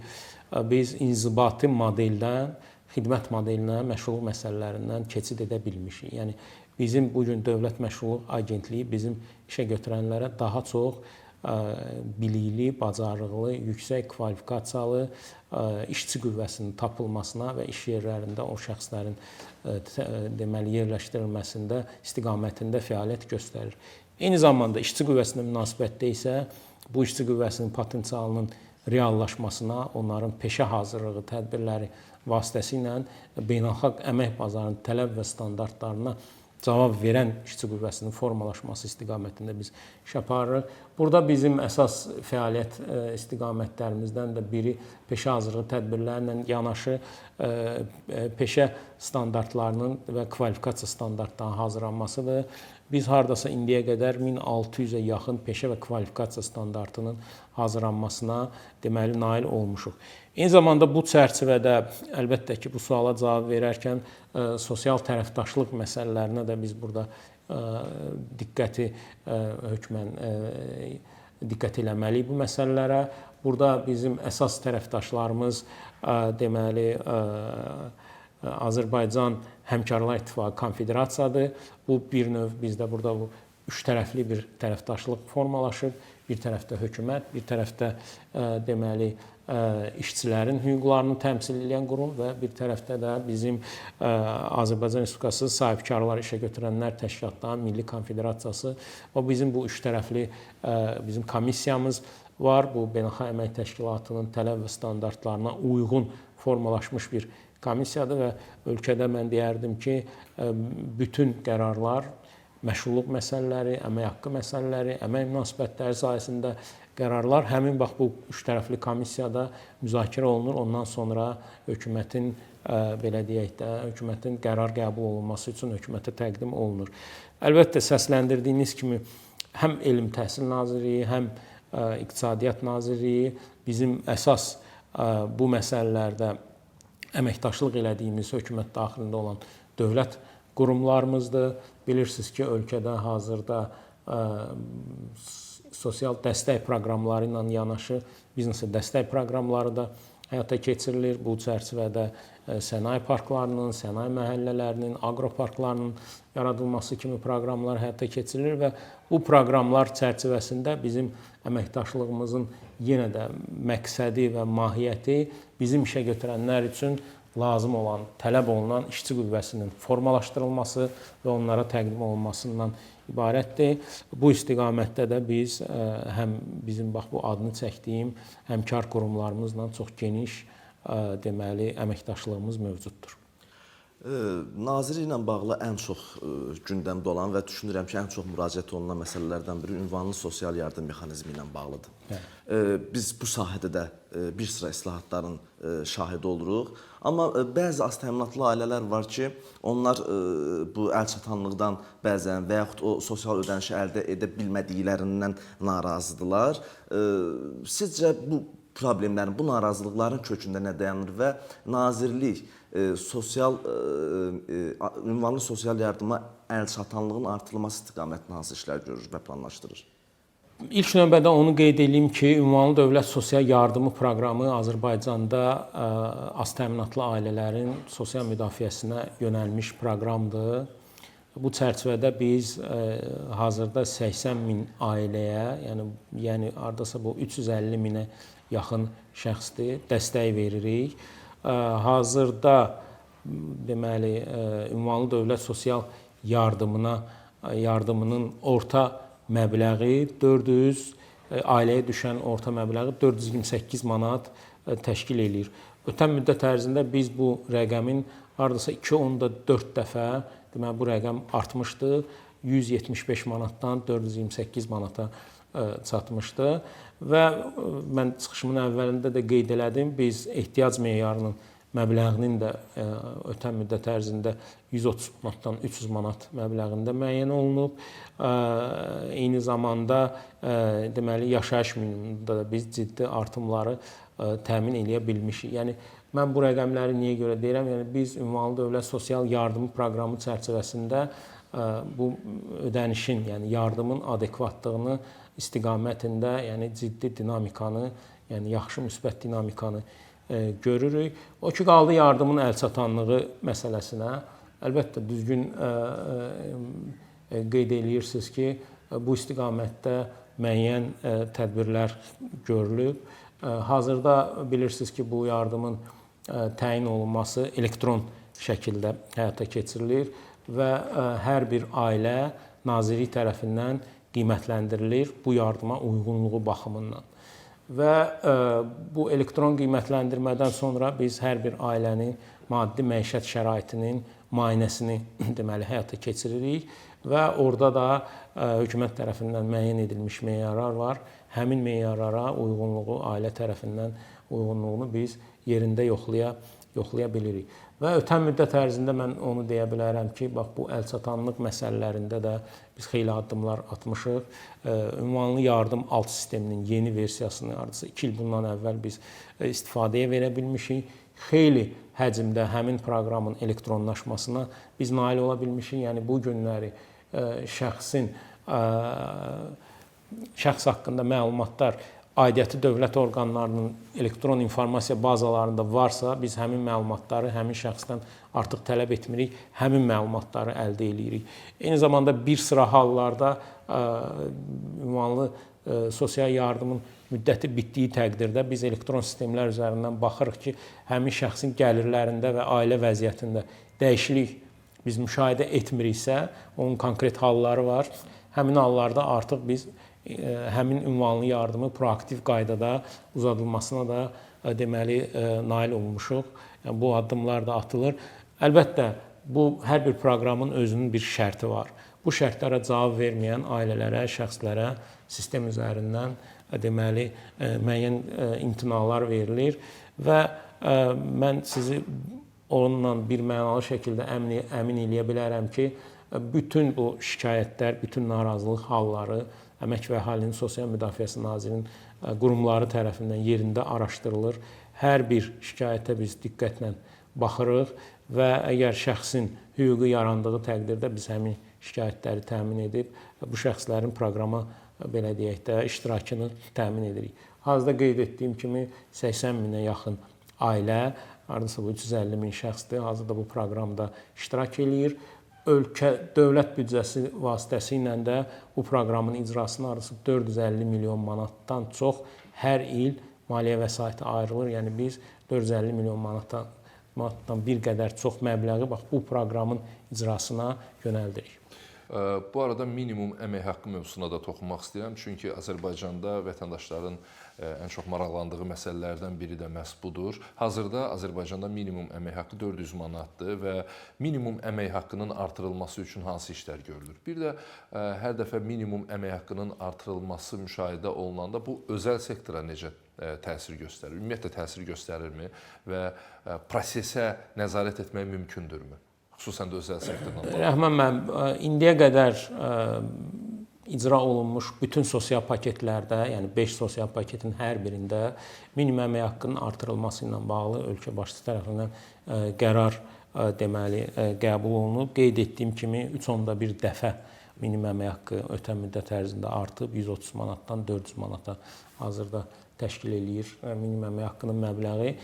biz inzibati modeldən xidmət modelinə, məşğulluq məsələlərindən keçid edə bilmişik. Yəni bizim bu gün Dövlət Məşğulluq Agentliyi bizim işə götürənlərə daha çox bilikli, bacarıqlı, yüksək kvalifikasiyalı işçi qüvvəsinin tapılmasına və iş yerlərində o şəxslərin deməli yerləşdirilməsində istiqamətində fəaliyyət göstərir. Eyni zamanda işçi qüvvəsinə münasibətdə isə bu işçi qüvvəsinin potensialının reallaşmasına, onların peşə hazırlığı tədbirləri vasitəsilə beynəlxalq əmək bazarının tələb və standartlarına cavab verən işçi qüvvəsinin formalaşması istiqamətində biz iş aparırıq. Burada bizim əsas fəaliyyət istiqamətlərimizdən də biri peşə hazırlığı tədbirlərlə yanaşı peşə standartlarının və kvalifikasiya standartlarının hazırlanmasıdır. Biz hardasa indiyə qədər 1600-ə yaxın peşə və kvalifikasiya standartının hazırlanmasına deməli nail olmuşuq. Eyni zamanda bu çərçivədə əlbəttə ki, bu suala cavab verərkən sosial tərəfdaşlıq məsələlərinə də biz burada diqqəti hökmən diqqət eləməliyik bu məsələlərə. Burada bizim əsas tərəfdaşlarımız deməli Azərbaycan Həmkarlar İttifaqı Konfederasiyadır. Bu bir növ bizdə burada bu üç tərəfli bir tərəfdaşlıq formalaşıb. Bir tərəfdə hökumət, bir tərəfdə deməli işçilərin hüquqlarını təmsil edən qurum və bir tərəfdə də bizim Azərbaycan Respublikası Sahibkarlar İşə Götürənlər Təşkilatlarının Milli Konfederasiyası. O bizim bu üç tərəfli bizim komissiyamız var. Bu Beynəlxalq Əmək Təşkilatının tələb və standartlarına uyğun formalaşmış bir komissiyadır və ölkədə mən deyərdim ki, bütün qərarlar, məşğulluq məsələləri, əmək haqqı məsələləri, əmək münasibətləri sahəsində qərarlar həmin bax bu üç tərəfli komissiyada müzakirə olunur. Ondan sonra hökumətin belə deyək də, hökumətin qərar qəbul olunması üçün hökumətə təqdim olunur. Əlbəttə səsləndirdiyiniz kimi həm Elm Təhsil Nazirliyi, həm İqtisadiyyat Nazirliyi bizim əsas bu məsələlərdə əməkdaşlıq elədiyimiz hökumət daxilində olan dövlət qurumlarımızdır. Bilirsiniz ki, ölkədə hazırda sosial dəstək proqramları ilə yanaşı biznesə dəstək proqramları da həyata keçirilir. Bu çərçivədə sənaye parklarının, sənaye məhəllələrinin, aqroparklarının yaradılması kimi proqramlar həyata keçirilir və bu proqramlar çərçivəsində bizim əməkdaşlığımızın yenə də məqsədi və mahiyyəti bizim işə götürənlər üçün lazım olan, tələb olunan işçi qüvvəsinin formalaşdırılması və onlara təqdim olunmasından ibarətdir. Bu istiqamətdə də biz həm bizim bax bu adını çəkdiyim həmkar qurumlarımızla çox geniş deməli əməkdaşlığımız mövcuddur. Nazirliklə bağlı ən çox gündəmdə olan və düşünürəm ki, ən çox müraciət olunan məsələlərdən biri ünvanlı sosial yardım mexanizmi ilə bağlıdır. Biz bu sahədə də bir sıra islahatların şahidi oluruq. Amma bəzi az təminatlı ailələr var ki, onlar bu əlçatanlıqdan bəzən və yaxud o sosial ödənişi əldə edə bilmədiklərindən narazıdırlar. Sizcə bu problemlərin, bu narazılıqların kökündə nə dayanır və nazirlik ünvanlı sosial yardıma əlçatanlığın artırılması istiqamətində hansı işlər görür və planlaşdırır? İlk növbədə onu qeyd edeyim ki, ünvanlı dövlət sosial yardımı proqramı Azərbaycanda az təminatlı ailələrin sosial müdafiəsinə yönəlmiş proqramdır. Bu çərçivədə biz hazırda 80 min ailəyə, yəni hardasa bu 350 minə yaxın şəxsdir, dəstək veririk. Hazırda deməli ünvanlı dövlət sosial yardımının orta məbləği 400 ailəyə düşən orta məbləği 428 manat təşkil eləyir. Ötən müddət ərzində biz bu rəqəmin hardasa 2.4 dəfə deməli bu rəqəm artmışdı. 175 manatdan 428 manata çatmışdı və mən çıxışımın əvvəlində də qeyd elədim, biz ehtiyac meyarının məbləğinin də ötən müddət ərzində 130 manatdan 300 manat məbləğində müəyyən olunub. Eyni zamanda deməli yaşayış minimumunda da biz ciddi artımları təmin edə bilmişik. Yəni mən bu rəqəmləri niyə görə deyirəm? Yəni biz ünvanlı dövlət sosial yardımı proqramı çərçivəsində bu ödənişin, yəni yardımın adekvatlığını istiqamətində, yəni ciddi dinamikanı, yəni yaxşı müsbət dinamikanı görürük. O ki qaldı yardımın əlçatanlığı məsələsinə. Əlbəttə düzgün qeyd eləyirsiniz ki, bu istiqamətdə müəyyən tədbirlər görülüb. Hazırda bilirsiniz ki, bu yardımın təyin olunması elektron şəkildə həyata keçirilir və hər bir ailə nazirlik tərəfindən qiymətləndirilir bu yardıma uyğunluğu baxımından. Və bu elektron qiymətləndirmədən sonra biz hər bir ailənin maddi məişət şəraitinin müayinəsini deməli həyata keçiririk və orada da hökumət tərəfindən müəyyən edilmiş meyarlar var. Həmin meyarlara uyğunluğu, ailə tərəfindən uyğunluğunu biz yerində yoxlaya bilirik. Və ötən müddət ərzində mən onu deyə bilərəm ki, bax bu əlçatanlıq məsələlərində də biz xeyli addımlar atmışıq. Ünvanlı yardım alt sisteminin yeni versiyasını hardasa 2 il bundan əvvəl biz istifadəyə verə bilmişik. Xeyli həcmdə həmin proqramın elektronlaşmasına biz nail ola bilmişik. Yəni bu günləri şəxs haqqında məlumatlar aidiyyatı dövlət orqanlarının elektron informasiya bazalarında varsa, biz həmin məlumatları həmin şəxsdən artıq tələb etmirik, həmin məlumatları əldə edirik. Eyni zamanda bir sıra hallarda ünvanlı sosial yardımın müddəti bitdiyi təqdirdə biz elektron sistemlər üzərindən baxırıq ki, həmin şəxsin gəlirlərində və ailə vəziyyətində dəyişiklik biz müşahidə etmiriksə, onun konkret halları var. Həmin hallarda artıq biz həmin ünvanlı yardımı proaktiv qaydada uzadılmasına da deməli nail olmuşuq. Yəni bu addımlar da atılır. Əlbəttə, bu hər bir proqramın özünün bir şərti var. Bu şərtlərə cavab verməyən ailələrə, şəxslərə sistem üzərindən deməli müəyyən imtinalar verilir və mən sizi onunla bir mənalı şəkildə əmin eləyə bilərəm ki, bütün bu şikayətlər, bütün narazılıq halları Əmək və Əhalinin Sosial Müdafiəsi Nazirinin qurumları tərəfindən yerində araşdırılır. Hər bir şikayətə biz diqqətlə baxırıq və əgər şəxsin hüququ yarandığı təqdirdə biz həmin şikayətləri təmin edib bu şəxslərin proqrama belə deyək də iştirakını təmin edirik. Hazırda qeyd etdiyim kimi 80 minə yaxın ailə, hardasa bu 350 min şəxsdir, hazırda bu proqramda iştirak eləyir. Ölkə dövlət büdcəsi vasitəsilə də bu proqramın icrasına arası 450 milyon manatdan çox hər il maliyyə vəsaiti ayrılır. Yəni biz 450 milyon manatdan bir qədər çox məbləği bax bu proqramın icrasına yönəldirik. Bu arada minimum əmək haqqı mövzusuna da toxunmaq istəyirəm. Çünki Azərbaycanda vətəndaşların ən çox maraqlandığı məsələlərdən biri də məhz budur. Hazırda Azərbaycanda minimum əmək haqqı 400 manatdır və minimum əmək haqqının artırılması üçün hansı işlər görülür? Bir də hər dəfə minimum əmək haqqının artırılması müşahidə olunanda bu özəl sektora necə təsir göstərir? Ümumiyyətlə təsir göstərirmi və prosesə nəzarət etmək mümkündürmü? Xüsusən də özəl sektordan. Rəhman müəllim, indiyə qədər icra olunmuş bütün sosial paketlərdə, yəni 5 sosial paketin hər birində minimum əmək haqqının artırılması ilə bağlı ölkə başçısı tərəfindən qərar deməli qəbul olunub. Qeyd etdiyim kimi 3.1 dəfə minimum əmək haqqı ötən müddət ərzində artıb 130 manatdan 400 manata hazırda təşkil eləyir minimum əmək haqqının məbləği.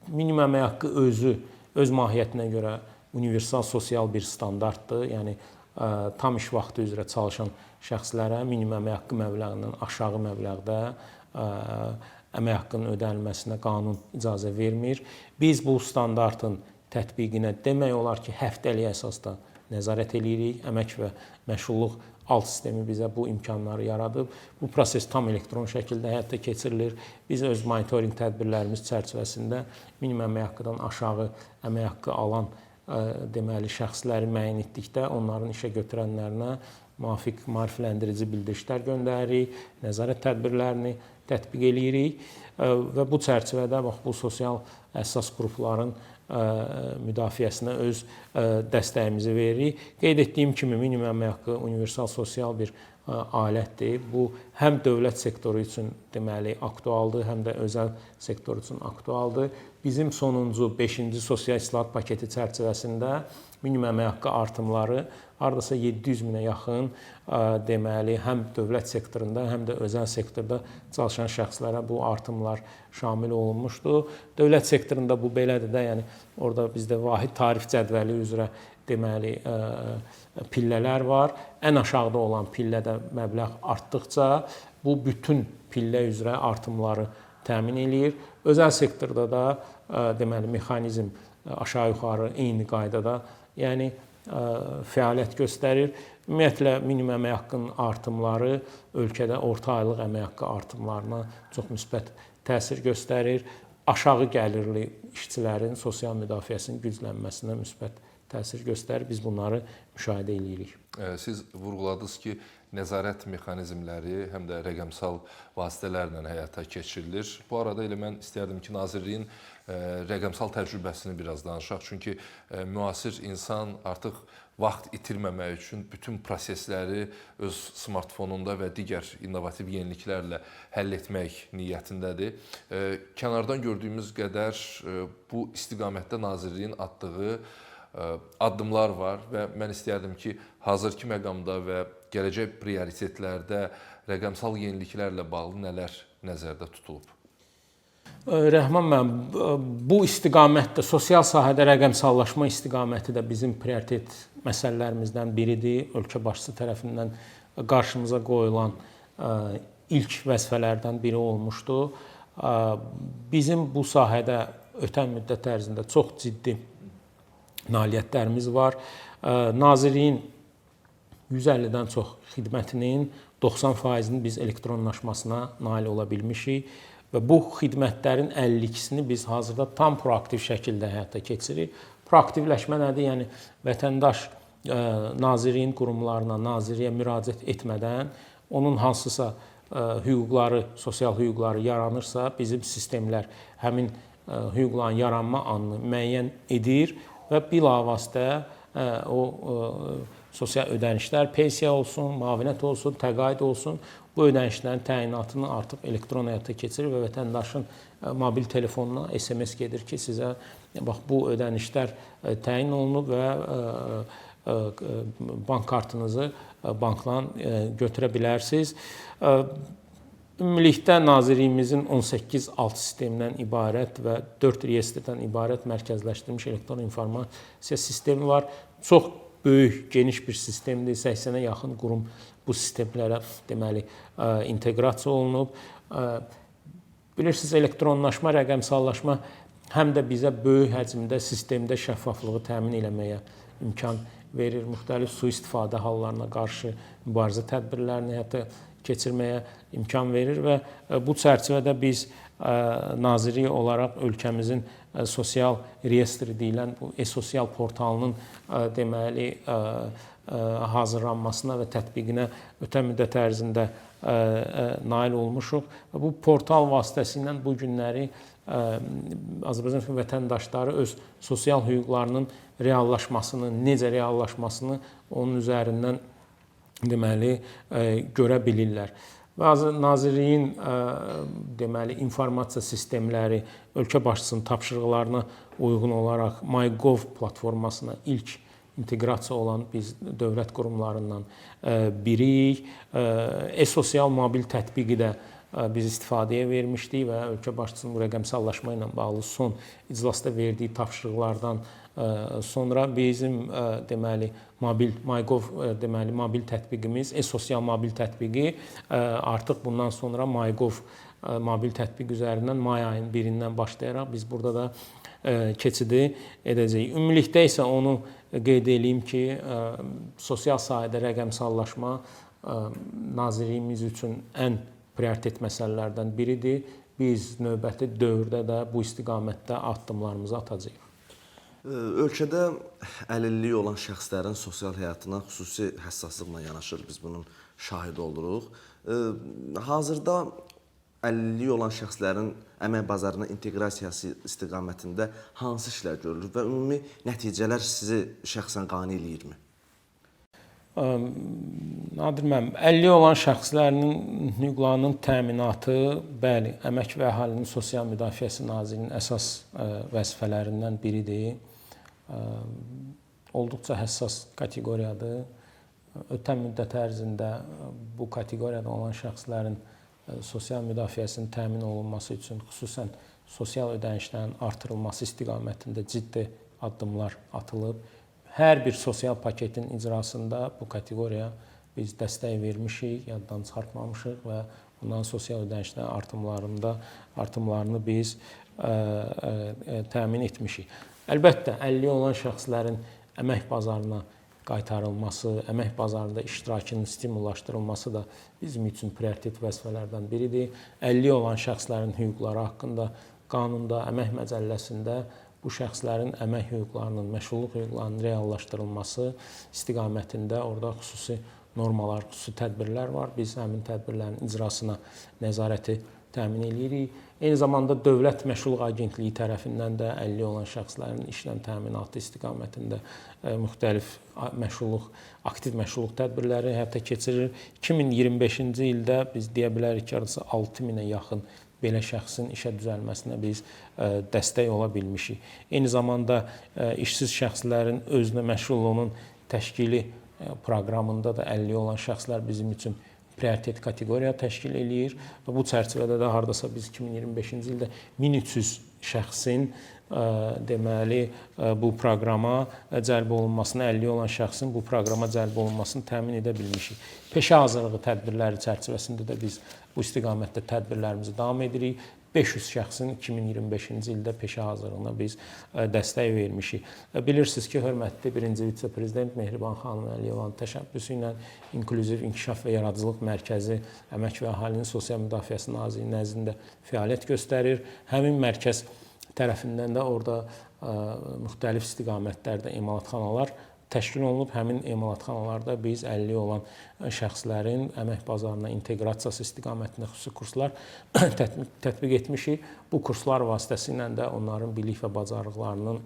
Minimum əmək haqqı öz mahiyyətinə görə universal sosial bir standartdır. Yəni tam iş vaxtı üzrə çalışan şəxslərə minimum əmək haqqı məbləğindən aşağı məbləğdə əmək haqqının ödənilməsinə qanun icazə vermir. Biz bu standartın tətbiqinə demək olar ki, həftəlik əsasda nəzarət eləyirik. Əmək və məşğulluq alt sistemi bizə bu imkanları yaradıb. Bu proses tam elektron şəkildə həyata keçirilir. Biz öz monitorinq tədbirlərimiz çərçivəsində minimum əmək haqqıdan aşağı əmək haqqı alan deməli şəxsləri müəyyən etdikdə onların işə götürənlərinə müvafiq maarifləndirici bildirişlər göndəririk, nəzarət tədbirlərini tətbiq eləyirik və bu çərçivədə bax bu sosial əsas qrupların müdafiəsinə öz dəstəyimizi veririk. Qeyd etdiyim kimi minimum əmək haqqı universal sosial bir alətdir. Bu həm dövlət sektoru üçün deməli aktualdır, həm də özəl sektor üçün aktualdır. Bizim sonuncu 5-ci sosial islahat paketi çərçivəsində minimum əmək haqqı artımları hardasa 700 minə yaxın deməli həm dövlət sektorunda, həm də özəl sektorda çalışan şəxslərə bu artımlar şamil olunmuşdur. Dövlət sektorunda bu belədir də, yəni orada bizdə vahid tarif cədvəli üzrə deməli pillələr var. Ən aşağıda olan pillədə məbləğ artdıqca bu bütün pillə üzrə artımları təmin eləyir. Özəl sektorda da deməli mexanizm aşağı-yuxarı eyni qaydada, yəni fəaliyyət göstərir. Ümumiyyətlə minimum əmək haqqının artımları ölkədə orta aylıq əmək haqqı artımlarına çox müsbət təsir göstərir. Aşağı gəlirli işçilərin sosial müdafiəsinin güclənməsinə müsbət təsir göstərir. Biz bunları müşahidə edirik. Siz vurğuladınız ki, nəzarət mexanizmləri həm də rəqəmsal vasitələrlə həyata keçirilir. Bu arada elə mən istərdim ki, Nazirliyin rəqəmsal təcrübəsini biraz danışaq. Çünki müasir insan artıq vaxt itirməmək üçün bütün prosesləri öz smartfonunda və digər innovativ yeniliklərlə həll etmək niyyətindədir. Kənardan gördüyümüz qədər bu istiqamətdə Nazirliyin atdığı addımlar var və mən istərdim ki, hazırki məqamda və gələcək prioritetlərdə rəqəmsal yeniliklərlə bağlı nələr nəzərdə tutulub? Rəhman müəllim, bu istiqamətdə sosial sahədə rəqəmsallaşma istiqaməti də bizim prioritet məsələlərimizdən biridir. Ölkə başçısı tərəfindən qarşımıza qoyulan ilk vəzifələrdən biri olmuşdu. Bizim bu sahədə ötən müddət ərzində çox ciddi nailiyyətlərimiz var. Nazirliyin 150-dən çox xidmətinin 90%-ni biz elektronlaşmasına nail ola bilmişik və bu xidmətlərin 52-sini biz hazırda tam proaktiv şəkildə həyata keçiririk. Proaktivləşmə nədir? Yəni vətəndaş Nazirliyin qurumlarına, Nazirliyə müraciət etmədən onun hansısa hüquqları, sosial hüquqları yaranırsa, bizim sistemlər həmin hüquqların yaranma anını müəyyən edir və bilavasitə o sosial ödənişlər, pensiya olsun, müavinət olsun, təqaüd olsun, bu ödənişlərin təyinatını artıq elektron həyata keçirir və vətəndaşın mobil telefonuna SMS gedir ki, sizə bax bu ödənişlər təyin olunub və bank kartınızı bankdan götürə bilərsiniz. Ümumilikdə Nazirliyimizin 18 alt sistemdən ibarət və 4 reyestrdən ibarət mərkəzləşdirilmiş elektron informasiya sistemi var. Çox böyük, geniş bir sistemdir. 80-ə yaxın qurum bu sistemlərə deməli inteqrasiya olunub. Bilirsiniz, elektronlaşma, rəqəmsallaşma həm də bizə böyük həcmdə sistemdə şəffaflığı təmin etməyə imkan verir. Müxtəlif sui-istifadə hallarına qarşı mübarizə tədbirlərini həyata keçirməyə imkan verir və bu çərçivədə biz Nazirlik olaraq ölkəmizin sosial reyestri deyilən bu e-sosial portalının deməli hazırlanmasına və tətbiqinə ötən müddət ərzində nail olmuşuq. Bu portal vasitəsilə bu günləri Azərbaycan vətəndaşları öz sosial hüquqlarının reallaşmasını, necə reallaşmasını onun üzərindən deməli görə bilirlər. Bazı Nazirliyin deməli informasiya sistemləri ölkə başçısının tapşırıqlarına uyğun olaraq MyGov platformasına ilk inteqrasiya olan biz dövlət qurumlarından biriyik. E-sosial mobil tətbiqi də biz istifadəyə vermişdik və ölkə başçısının bu rəqəmsallaşma ilə bağlı son iclasda verdiyi tapşırıqlardan sonra bizim deməli MyGov deməli mobil tətbiqimiz, e-sosial mobil tətbiqi artıq bundan sonra MyGov mobil tətbiq üzərindən may ayının 1-dən başlayaraq biz burada da keçidi edəcəyik. Ümumilikdə isə onu qeyd edeyim ki, sosial sahədə rəqəmsallaşma Nazirliyimiz üçün ən prioritet məsələlərdən biridir. Biz növbəti dövrdə də bu istiqamətdə addımlarımızı atacağıq. Ölkədə əlilliyi olan şəxslərin sosial həyatına xüsusi həssaslıqla yanaşır. Biz bunun şahidi oluruq. Hazırda əlilliyi olan şəxslərin əmək bazarına inteqrasiyası istiqamətində hansı işlər görülür və ümumi nəticələr sizi şəxsən qane eləyirmi? Nadir müəllim, əlilliyi olan şəxslərin hüquqlarının təminatı, bəli, Əmək və Əhalinin Sosial Müdafiəsi Nazirliyinin əsas vəzifələrindən biridir. Olduqca həssas kateqoriyadır. Ötən müddət ərzində bu kateqoriyada olan şəxslərin sosial müdafiəsinin təmin olunması üçün xüsusən sosial ödənişlərin artırılması istiqamətində ciddi addımlar atılıb. Hər bir sosial paketin icrasında bu kateqoriyaya biz dəstək vermişik, yaddan çıxartmamışıq və bundan sosial ödənişlərin artımlarını biz təmin etmişik. Əlbəttə, əlilliyi olan şəxslərin əmək bazarına qaytarılması, əmək bazarında iştirakının stimullaşdırılması da bizim üçün prioritet vəzifələrdən biridir. Əlilliyi olan şəxslərin hüquqları haqqında qanunda, əmək məcəlləsində bu şəxslərin əmək hüquqlarının, məşğulluq hüquqlarının reallaşdırılması istiqamətində orada xüsusi normalar, xüsusi tədbirlər var. Biz həmin tədbirlərin icrasına nəzarəti təmin edirik. Eyni zamanda Dövlət Məşğulluq Agentliyi tərəfindən də əlilliyi olan şəxslərin işlə təminatı istiqamətində müxtəlif aktiv məşğulluq tədbirləri həyata keçirilir. 2025-ci ildə biz deyə bilərik ki, hardasa 6000-ə yaxın belə şəxsin işə düzəlməsinə biz dəstək ola bilmişik. Eyni zamanda işsiz şəxslərin özünə məşğulluğunun təşkili proqramında da əlilliyi olan şəxslər bizim üçün prioritet kateqoriya təşkil eləyir və bu çərçivədə də hardasa biz 2025-ci ildə 1300 şəxsin deməli bu proqrama cəlb olunmasını, əlilliyi olan şəxsin bu proqrama cəlb olunmasını təmin edə bilmişik. Peşə hazırlığı tədbirləri çərçivəsində də biz bu istiqamətdə tədbirlərimizi davam edirik. 500 şəxsin 2025-ci ildə peşə hazırlığına biz dəstək vermişik. Bilirsiniz ki, hörmətli birinci vitse-prezident Mehriban xanım Əliyovanın təşəbbüsü ilə İnklüziv İnkişaf və Yaradıcılıq Mərkəzi Əmək və Əhalinin Sosial Müdafiəsi Nazirliyinin nəzdində fəaliyyət göstərir. Həmin mərkəz tərəfindən də orada müxtəlif istiqamətlərdə emalatxanalar təşkil olunub. Həmin emalatxanalarda biz əlilliyi olan şəxslərin əmək bazarına inteqrasiyası istiqamətində xüsusi kurslar tətbiq etmişik. Bu kurslar vasitəsilə də onların bilik və bacarıqlarının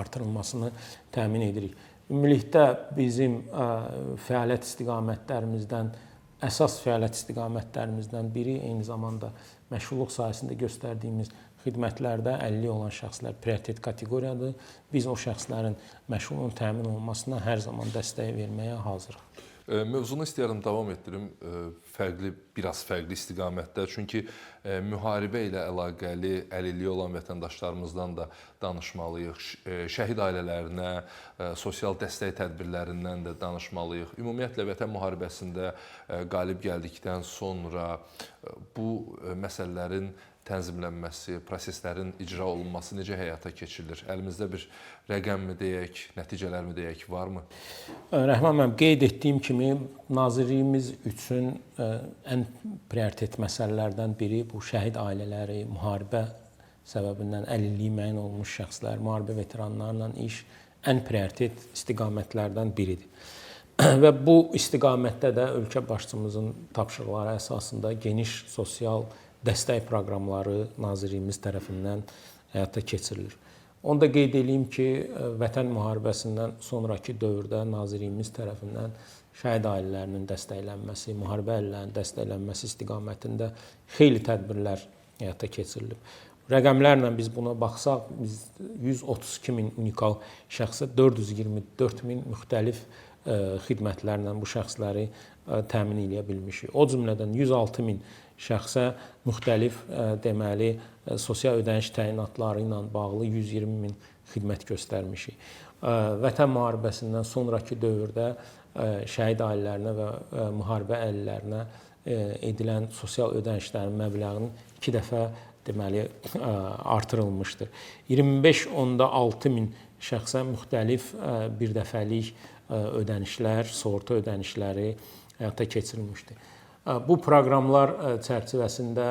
artırılmasını təmin edirik. Ümumilikdə bizim fəaliyyət istiqamətlərimizdən, əsas fəaliyyət istiqamətlərimizdən biri eyni zamanda məşğulluq sahəsində göstərdiyimiz xidmətlərdə əlilliyi olan şəxslər prioritet kateqoriyadır. Biz o şəxslərin məşğulluğunun təmin olunmasına hər zaman dəstək verməyə hazırıq. Mövzunu istəyərdim davam etdirim biraz fərqli istiqamətdə. Çünki müharibə ilə əlaqəli əlilliyi olan vətəndaşlarımızdan da danışmalıyıq. Şəhid ailələrinə, sosial dəstək tədbirlərindən də danışmalıyıq. Ümumiyyətlə Vətən müharibəsində qalib gəldikdən sonra bu məsələlərin tənzimlənməsi, proseslərin icra olunması necə həyata keçirilir? Əlimizdə bir rəqəmmi deyək, nəticələrmi deyək, varmı? Rəhman müəllim, qeyd etdiyim kimi Nazirliyimiz üçün ən prioritet məsələlərdən biri bu şəhid ailələri, müharibə səbəbindən əlilliyi müəyyən olmuş şəxslər, müharibə veteranlarla iş ən prioritet istiqamətlərdən biridir. Və bu istiqamətdə də ölkə başçımızın tapşırıqları əsasında geniş sosial dəstək proqramları Nazirliyimiz tərəfindən həyata keçirilir. Onu da qeyd edeyim ki, Vətən müharibəsindən sonraki dövrdə Nazirliyimiz tərəfindən şəhid ailələrinin dəstəklənməsi, müharibə əlillərinin dəstəklənməsi istiqamətində xeyli tədbirlər həyata keçirilib. Rəqəmlərlə biz buna baxsaq, biz 132 min unikal şəxsə 424 min müxtəlif xidmətlərlə bu şəxsləri təmin edə bilmişik. O cümlədən 106 min şəxsə müxtəlif deməli sosial ödəniş təyinatları ilə bağlı 120 min xidmət göstərmişik. Vətən müharibəsindən sonraki dövrdə şəhid ailələrinə və müharibə əlillərinə edilən sosial ödənişlərin məbləğinin 2 dəfə deməli artırılmışdır. 25.6 min şəxsə müxtəlif birdəfəlik ödənişlər, sığorta ödənişləri həyata keçirilmişdir. Bu proqramlar çərçivəsində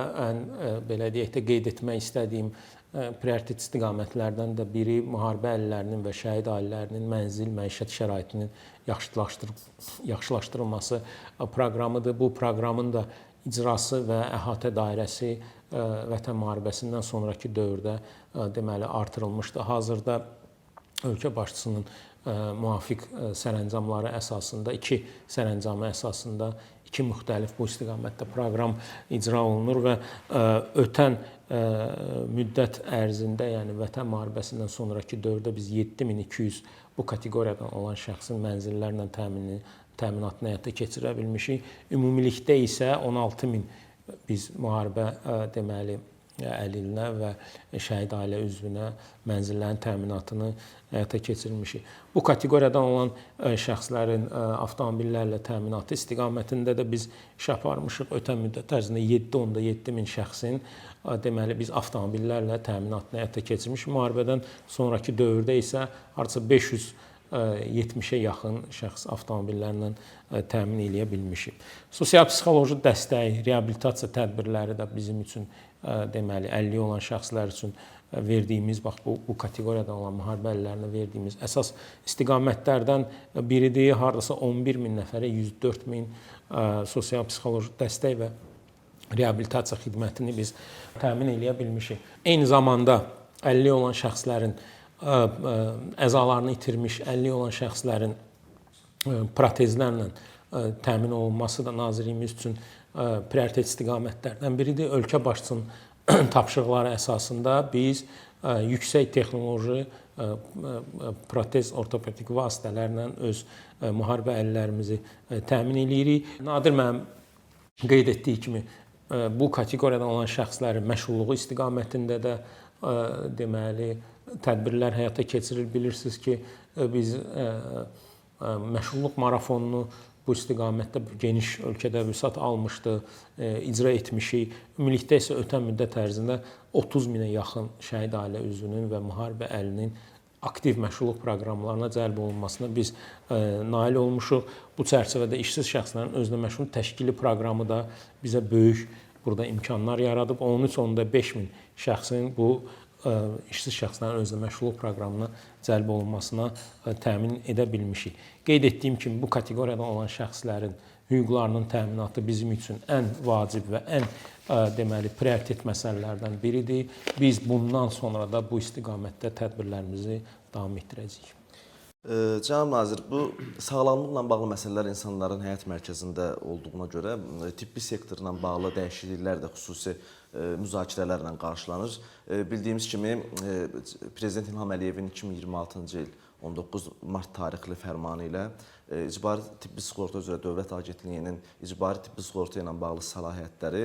belə deyək də qeyd etmək istədiyim prioritet istiqamətlərdən də biri müharibə əlillərinin və şəhid ailələrinin mənzil, məişət şəraitinin yaxşılaşdırılması proqramıdır. Bu proqramın da icrası və əhatə dairəsi Vətən müharibəsindən sonraki dövrdə deməli artırılmışdır. Hazırda ölkə başçısının müvafiq sərəncamları əsasında, 2 sərəncamı əsasında 2 müxtəlif bu istiqamətdə proqram icra olunur və ötən müddət ərzində, yəni Vətən müharibəsindən sonraki dövrdə biz 7200 bu kateqoriyadan olan şəxsin mənzillərlə təminatını həyata keçirə bilmişik. Ümumilikdə isə 16 min biz müharibə deməli əlillinə və şəhid ailə üzvünə mənzillərin təminatını həyata keçirmişik. Bu kateqoriyadan olan şəxslərin avtomobillərlə təminatı istiqamətində də biz iş aparmışıq. Ötən müddət ərzində 7.7 min şəxsin deməli biz avtomobillərlə təminatını həyata keçirmişik. Müharibədən sonraki dövrdə isə hardasa 500 70-ə yaxın şəxs avtomobillərlə təmin edə bilmişik. Sosial-psixoloji dəstək, reabilitasiya tədbirləri də bizim üçün deməli əlilliyi olan şəxslər üçün verdiyimiz bax bu kateqoriyadan olan müharibə əlillərinə verdiyimiz əsas istiqamətlərdən biridir. Hardasa 11 min nəfərə 104 min sosial-psixoloji dəstək və reabilitasiya xidmətini biz təmin edə bilmişik. Eyni zamanda əlilliyi olan şəxslərin əzalarını itirmiş, əlilliyi olan şəxslərin protezlərlə təmin olunması da Nazirliyimiz üçün prioritet istiqamətlərdən biridir. Ölkə başçısının tapşırıqları əsasında biz yüksək texnoloji protez ortopedik vasitələrlə öz müharibə əlillərimizi təmin edirik. Nadir mənim qeyd etdiyi kimi bu kateqoriyadan olan şəxslərin məşğulluğu istiqamətində də deməli tədbirlər həyata keçirilir. Bilirsiniz ki, biz məşğulluq marafonunu bu istiqamətdə geniş ölkədə vüsət almışdı, icra etmişik. Ümumilikdə isə ötən müddət ərzində 30 minə yaxın şəhid ailə üzvünün və müharibə əlilinin aktiv məşğulluq proqramlarına cəlb olunmasına biz nail olmuşuq. Bu çərçivədə işsiz şəxslərin özünə məşğul təşkili proqramı da bizə böyük burada imkanlar yaradıb. 13.5 min şəxsin bu işsiz şəxslərin özünə məşğulluq proqramına cəlb olunmasına təmin edə bilmişik. Qeyd etdiyim kimi bu kateqoriyadan olan şəxslərin hüquqlarının təminatı bizim üçün ən vacib və ən deməli prioritet məsələlərdən biridir. Biz bundan sonra da bu istiqamətdə tədbirlərimizi davam etdirəcəyik. Cənab nazir, bu sağlamlıqla bağlı məsələlər insanların həyat mərkəzində olduğuna görə tibbi sektorla bağlı dəyişikliklər də xüsusi müzakirələrlə qarşılanır. Bildiyimiz kimi Prezident İlham Əliyevin 2026-cı il 19 mart tarixli fərmanı ilə İcbari Tibbi Sığorta üzrə Dövlət Agentliyinin icbari tibbi sığorta ilə bağlı səlahiyyətləri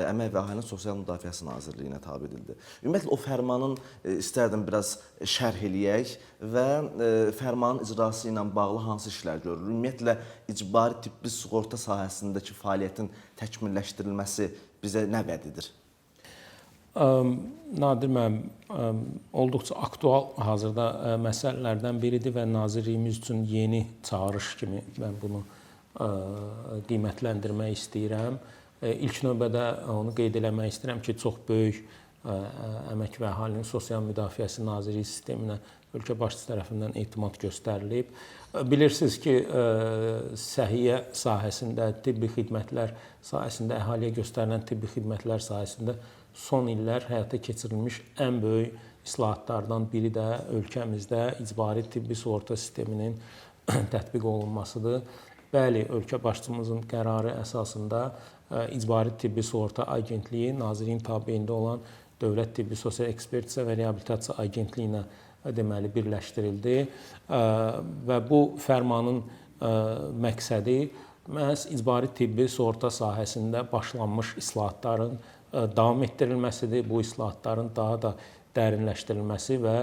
Əmək və Əhalinin Sosial Müdafiəsi Nazirliyinə tabe edildi. Ümumiyyətlə, o fərmanın istərdim biraz şərh eləyək və fərmanın icrası ilə bağlı hansı işlər görülür? Ümumiyyətlə, icbari tibbi sığorta sahəsindəki fəaliyyətin təkmilləşdirilməsi bizə nə vəd edir? Nadir müəllim, olduqca aktual hazırda məsələlərdən biridir və Nazirliyimiz üçün yeni çağırış kimi mən bunu qiymətləndirmək istəyirəm. İlk növbədə onu qeyd eləmək istəyirəm ki, çox böyük Əmək və Əhalinin Sosial Müdafiəsi Nazirliyi sisteminə ölkə başçısı tərəfindən etimad göstərilib. Bilirsiniz ki, səhiyyə sahəsində, tibbi xidmətlər sahəsində, əhaliyə göstərilən tibbi xidmətlər sahəsində son illər həyata keçirilmiş ən böyük islahatlardan biri də ölkəmizdə icbari tibbi sığorta sisteminin tətbiq olunmasıdır. Bəli, ölkə başçımızın qərarı əsasında İcbari Tibbi Sığorta Agentliyi Nazirliyin tabeyində olan Dövlət Tibbi Sosial Ekspertiza və Reabilitasiya Agentliyinə deməli birləşdirildi və bu fərmanın məqsədi məhz icbari tibbi sığorta sahəsində başlanmış islahatların davam etdirilməsidir. Bu islahatların daha da dərinləşdirilməsi və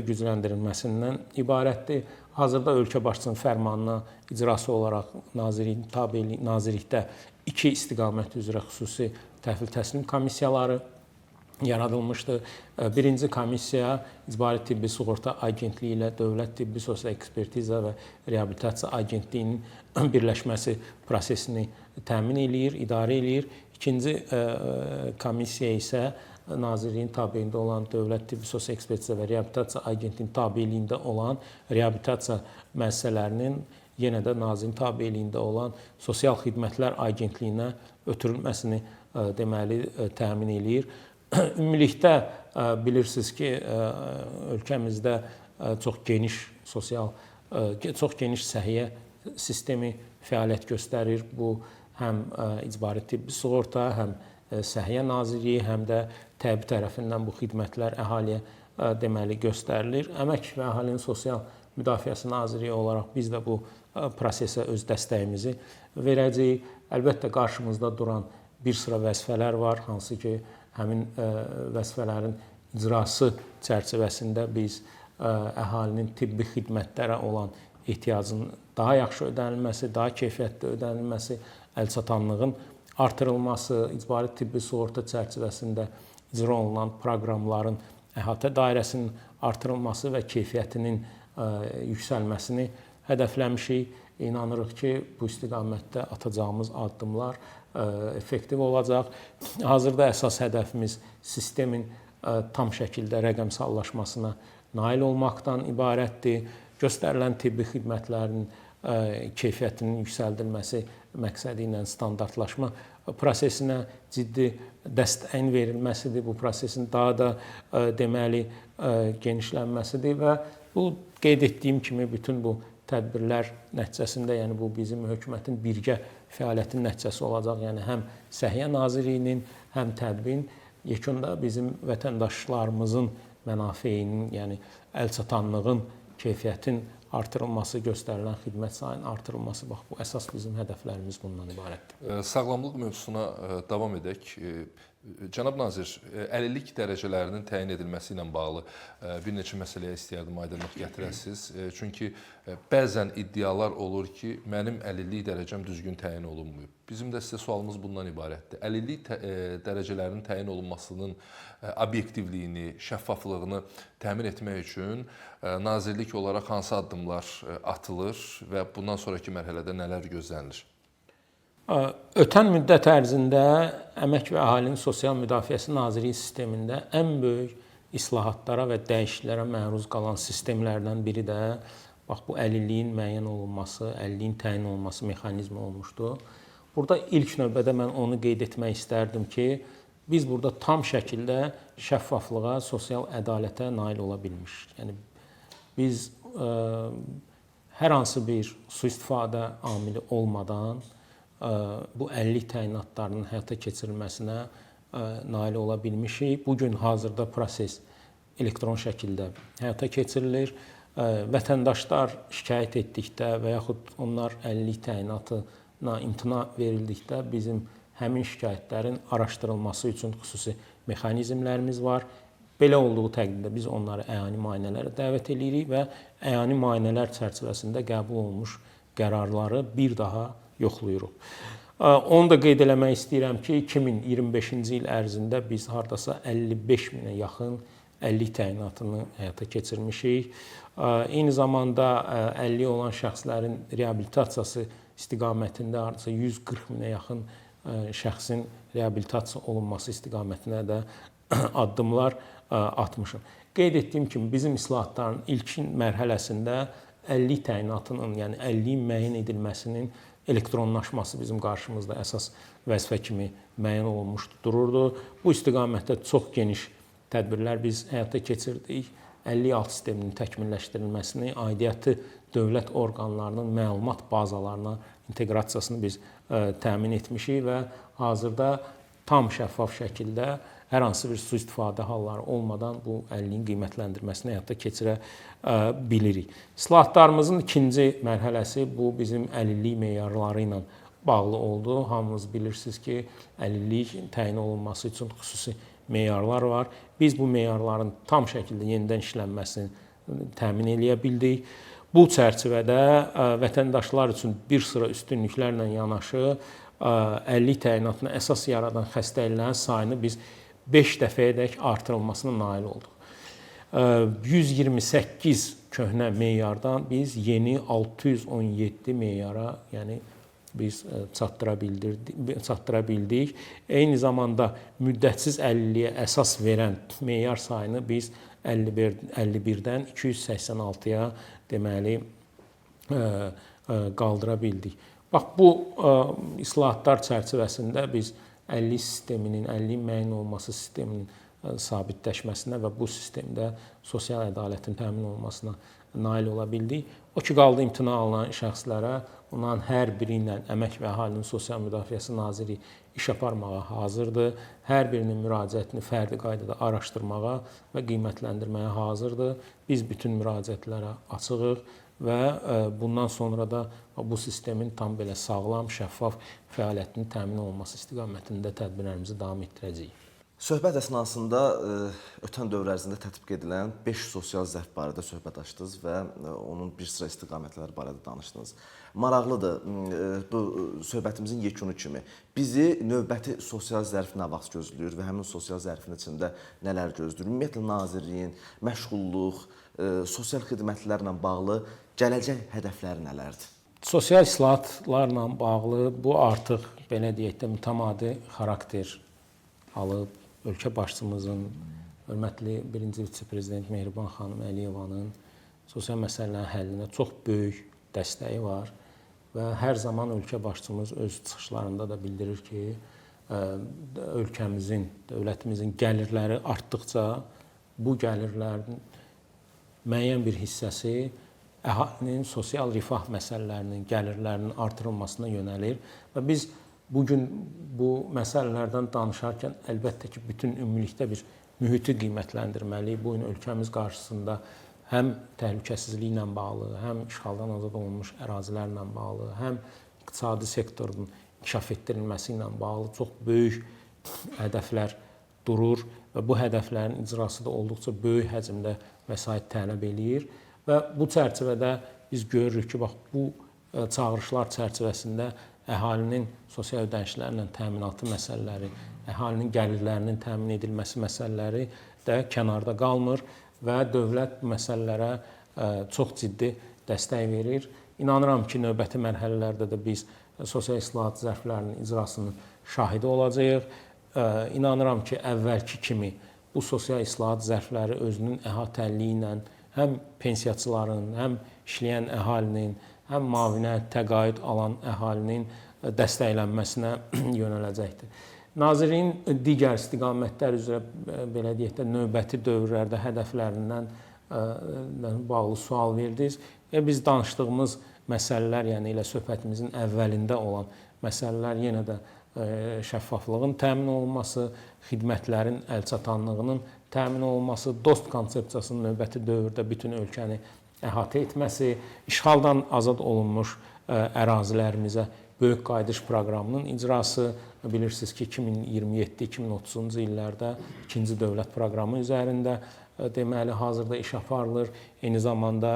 gücləndirilməsindən ibarətdir. Hazırda ölkə başçısının fərmanına icrası olaraq Nazirlikdə 2 istiqamət üzrə xüsusi təhvil təslim komissiyaları yaradılmışdır. Birinci komissiya İcbari Tibbi Sığorta Agentliyi ilə Dövlət Tibbi Sosial Ekspertiza və Reabilitasiya Agentliyinin birləşməsi prosesini təmin eləyir, idarə eləyir. İkinci komissiya isə Nazirliyin tabeyində olan Dövlət Tibbi Sosial Ekspertiza və Reabilitasiya Agentliyinin tabeliyində olan reabilitasiya müəssisələrinin yenə də Nazirliyin tabeliyində olan Sosial Xidmətlər Agentliyinə ötürülməsini deməli təmin eləyir. Ümumilikdə bilirsiniz ki, ölkəmizdə çox geniş səhiyyə sistemi fəaliyyət göstərir. Bu həm icbari tibbi sığorta, həm Səhiyyə Nazirliyi, həm də təbii tərəfindən bu xidmətlər əhaliyə deməli göstərilir. Əmək və Əhalinin Sosial Müdafiəsi Nazirliyi olaraq biz də bu prosesə öz dəstəyimizi verəcəyik. Əlbəttə qarşımızda duran bir sıra vəzifələr var, hansı ki, həmin vəzifələrin icrası çərçivəsində biz əhalinin tibbi xidmətlərə olan ehtiyacının daha yaxşı ödənilməsi, daha keyfiyyətli ödənilməsi, əlçatanlığın artırılması, icbari tibbi sığorta çərçivəsində icra olunan proqramların əhatə dairəsinin artırılması və keyfiyyətinin yüksəlməsini hədəfləmişik. İnanırıq ki, bu istiqamətdə atacağımız addımlar effektiv olacaq. Hazırda əsas hədəfimiz sistemin tam şəkildə rəqəmsallaşmasına nail olmaqdan ibarətdir. Göstərilən tibbi xidmətlərin keyfiyyətinin yüksəldilməsi məqsədi ilə standartlaşma prosesinə ciddi dəstəyin verilməsidir. Bu prosesin daha da deməli genişlənməsidir və bu qeyd etdiyim kimi bütün bu tədbirlər nəticəsində, yəni bu bizim hökumətin birgə fəaliyyətinin nəticəsi olacaq. Yəni həm Səhiyyə Nazirliyinin, həm tədbirin yekunda bizim vətəndaşlarımızın mənafeyinin, yəni əlçatanlığın, keyfiyyətin artırılması, göstərilən xidmət sayının artırılması, bax bu əsas bizim hədəflərimiz bundan ibarətdir. Sağlamlıq mövzusuna davam edək. Cənab nazir, əlillik dərəcələrinin təyin edilməsi ilə bağlı bir neçə məsələyə istəyərdim aydınlıq gətirəsiniz. Çünki bəzən iddialar olur ki, mənim əlillik dərəcəm düzgün təyin olunmuyub. Bizim də sizə sualımız bundan ibarətdir. Əlillik dərəcələrinin təyin olunmasının obyektivliyini, şəffaflığını təmin etmək üçün nazirlik olaraq hansı addımlar atılır və bundan sonraki mərhələdə nələr gözlənilir? Ötən müddət ərzində Əmək və Əhalinin Sosial Müdafiəsi Nazirliyi sistemində ən böyük islahatlara və dəyişikliklərə məruz qalan sistemlərdən biri də bax bu əlilliyin müəyyən olunması, əlilliyin təyin olunması mexanizmi olmuşdu. Burada ilk növbədə mən onu qeyd etmək istərdim ki, biz burada tam şəkildə şəffaflığa, sosial ədalətə nail ola bilmişik. Yəni biz hər hansı bir sui-istifadə amili olmadan bu əlillik təyinatlarının həyata keçirilməsinə nail ola bilmişik. Bugün hazırda proses elektron şəkildə həyata keçirilir. Vətəndaşlar şikayət etdikdə və yaxud onlar əlillik təyinatına imtina verildikdə bizim həmin şikayətlərin araşdırılması üçün xüsusi mexanizmlərimiz var. Belə olduğu təqdirdə biz onları əyani müayinələrə dəvət edirik və əyani müayinələr çərçivəsində qəbul olunmuş qərarları bir daha yoxlayırıq. Onu da qeyd eləmək istəyirəm ki, 2025-ci il ərzində biz hardasa 55 minə yaxın əlillik təyinatını həyata keçirmişik. Eyni zamanda əlilliyi olan şəxslərin reabilitasiyası istiqamətində hardasa 140 minə yaxın şəxsin reabilitasiya olunması istiqamətinə də addımlar atmışıq. Qeyd etdiyim kimi bizim islahatların ilkin mərhələsində əlillik təyinatının, yəni əlilliyin müəyyən edilməsinin elektronlaşması bizim qarşımızda əsas vəzifə kimi müəyyən olunmuş dururdu. Bu istiqamətdə çox geniş tədbirlər biz həyata keçirdik. Əlillik alt sisteminin təkmilləşdirilməsini, aidiyyatı dövlət orqanlarının məlumat bazalarına inteqrasiyasını biz təmin etmişik və hazırda tam şəffaf şəkildə hər hansı bir sui-istifadə halları olmadan bu əlilliyin qiymətləndirməsini həyata keçirə bilirik. İslahatlarımızın ikinci mərhələsi bu bizim əlillik meyarları ilə bağlı oldu. Hamınız bilirsiniz ki, əlillik təyin olunması üçün xüsusi meyarlar var. Biz bu meyarların tam şəkildə yenidən işlənməsini təmin edə bildik. Bu çərçivədə vətəndaşlar üçün bir sıra üstünlüklərlə yanaşı əlillik təyinatına əsas yaradan xəstəliklərin sayını biz 5 dəfəyədək artırılmasına nail olduq. 128 köhnə meyardan biz yeni 617 meyara, yəni biz çatdıra bildik. Eyni zamanda müddətsiz əlilliyə əsas verən meyar sayını biz 51-dən 286-ya deməli qaldıra bildik. Bax bu islahatlar çərçivəsində biz əlillik sisteminin, əlilliyin müəyyən olunması sisteminin sabitləşməsinə və bu sistemdə sosial ədalətin təmin olunmasına nail ola bildik. O ki, qaldı imtina alınan şəxslərə, onların hər biri ilə Əmək və Əhalinin Sosial Müdafiəsi Naziri iş aparmağa hazırdır. Hər birinin müraciətini fərdi qaydada araşdırmağa və qiymətləndirməyə hazırdır. Biz bütün müraciətlərə açığıq və bundan sonra da bu sistemin tam belə sağlam, şəffaf fəaliyyətinin təmin olunması istiqamətində tədbirlərimizi davam etdirəcəyik. Söhbət əsnasında ötən dövr ərzində tətbiq edilən 5 sosial zərf barədə söhbət açdınız və onun bir sıra istiqamətləri barədə danışdınız. Maraqlıdır, bu söhbətimizin yekunu kimi bizi növbəti sosial zərf nə vaxt gözləyir və həmin sosial zərfin içində nələr gözləyir? Ümumiyyətlə nazirliyin məşğulluq, sosial xidmətlərlə bağlı gələcək hədəfləri nələrdir? Sosial islahatlarla bağlı bu artıq belə deyək də mütəmadi xarakter alıb. Ölkə başçımızın, hörmətli birinci vitse-prezident Mehriban xanım Əliyevanın sosial məsələlərin həllinə çox böyük dəstəyi var və hər zaman ölkə başçımız öz çıxışlarında da bildirir ki, ölkəmizin, dövlətimizin gəlirləri artdıqca bu gəlirlərin müəyyən bir hissəsi əhalinin sosial rifah məsələlərinin, gəlirlərinin artırılmasına yönəlir və biz bugün bu məsələlərdən danışarkən əlbəttə ki, bütün ümumilikdə bir mühiti qiymətləndirməliyik. Bu gün ölkəmiz qarşısında həm təhlükəsizliklə bağlı, həm işğaldan azad olunmuş ərazilərlə bağlı, həm iqtisadi sektorun inkişaf etdirilməsi ilə bağlı çox böyük hədəflər durur və bu hədəflərin icrası da olduqca böyük həcmdə vəsait tələb eləyir və bu çərçivədə biz görürük ki, bax bu çağırışlar çərçivəsində əhalinin sosial ödənişlərlə təminatı məsələləri, əhalinin gəlirlərinin təmin edilməsi məsələləri də kənarda qalmır və dövlət bu məsələlərə çox ciddi dəstək verir. İnanıram ki, növbəti mərhələlərdə də biz sosial islahat zərflərinin icrasının şahidi olacağıq. İnanıram ki, əvvəlki kimi bu sosial islahat zərfləri özünün əhatəliliyi ilə həm pensiyaçıların, həm işləyən əhalinin, həm müavinət, təqaüd alan əhalinin dəstəklənməsinə yönələcəkdir. Nazirliyin digər istiqamətlər üzrə belə deyək də növbəti dövrlərdə hədəflərindən bağlı sual verdiniz. Biz danışdığımız məsələlər, yəni elə söhbətimizin əvvəlində olan məsələlər yenə də şəffaflığın təmin olunması, xidmətlərin əlçatanlığının təmin olunması, dost konsepsiyasının növbəti dövrdə bütün ölkəni əhatə etməsi, işğaldan azad olunmuş ərazilərimizə böyük qayıdış proqramının icrası, bilirsiniz ki, 2027-2030-cu illərdə ikinci dövlət proqramı üzərində deməli hazırda iş aparılır. Eyni zamanda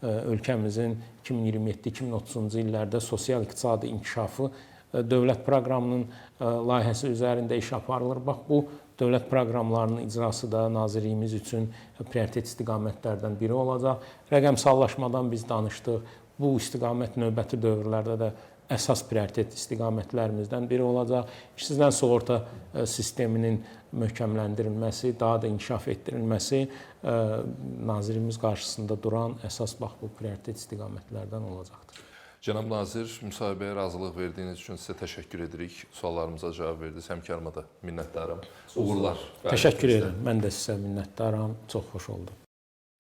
ölkəmizin 2027-2030-cu illərdə sosial-iqtisadi inkişafı dövlət proqramının layihəsi üzərində iş aparılır. Bax, bu dövlət proqramlarının icrası da nazirliyimiz üçün prioritet istiqamətlərdən biri olacaq. Rəqəmsallaşmadan biz danışdıq. Bu istiqamət növbəti dövrlərdə də əsas prioritet istiqamətlərimizdən biri olacaq. İşsizdən sığorta sisteminin möhkəmləndirilməsi, daha da inkişaf etdirilməsi nazirliyimiz qarşısında duran əsas bax bu prioritet istiqamətlərdən olacaqdır. Cənab nazir, müsahibəyə razılıq verdiyiniz üçün sizə təşəkkür edirik. Suallarımıza cavab verdiniz. Həmkarıma da minnətdaram. Uğurlar. Təşəkkür edirəm. Mən də sizə minnətdaram. Çox xoş oldu.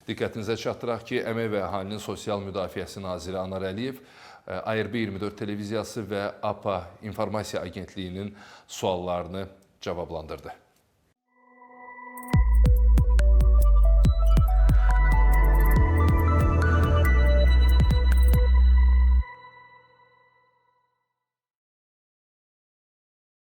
Diqqətinizə çatdıraq ki, Əmək və Əhalinin Sosial Müdafiəsi naziri Anar Əliyev ARB 24 televiziyası və APA İnformasiya Agentliyinin suallarını cavablandırdı.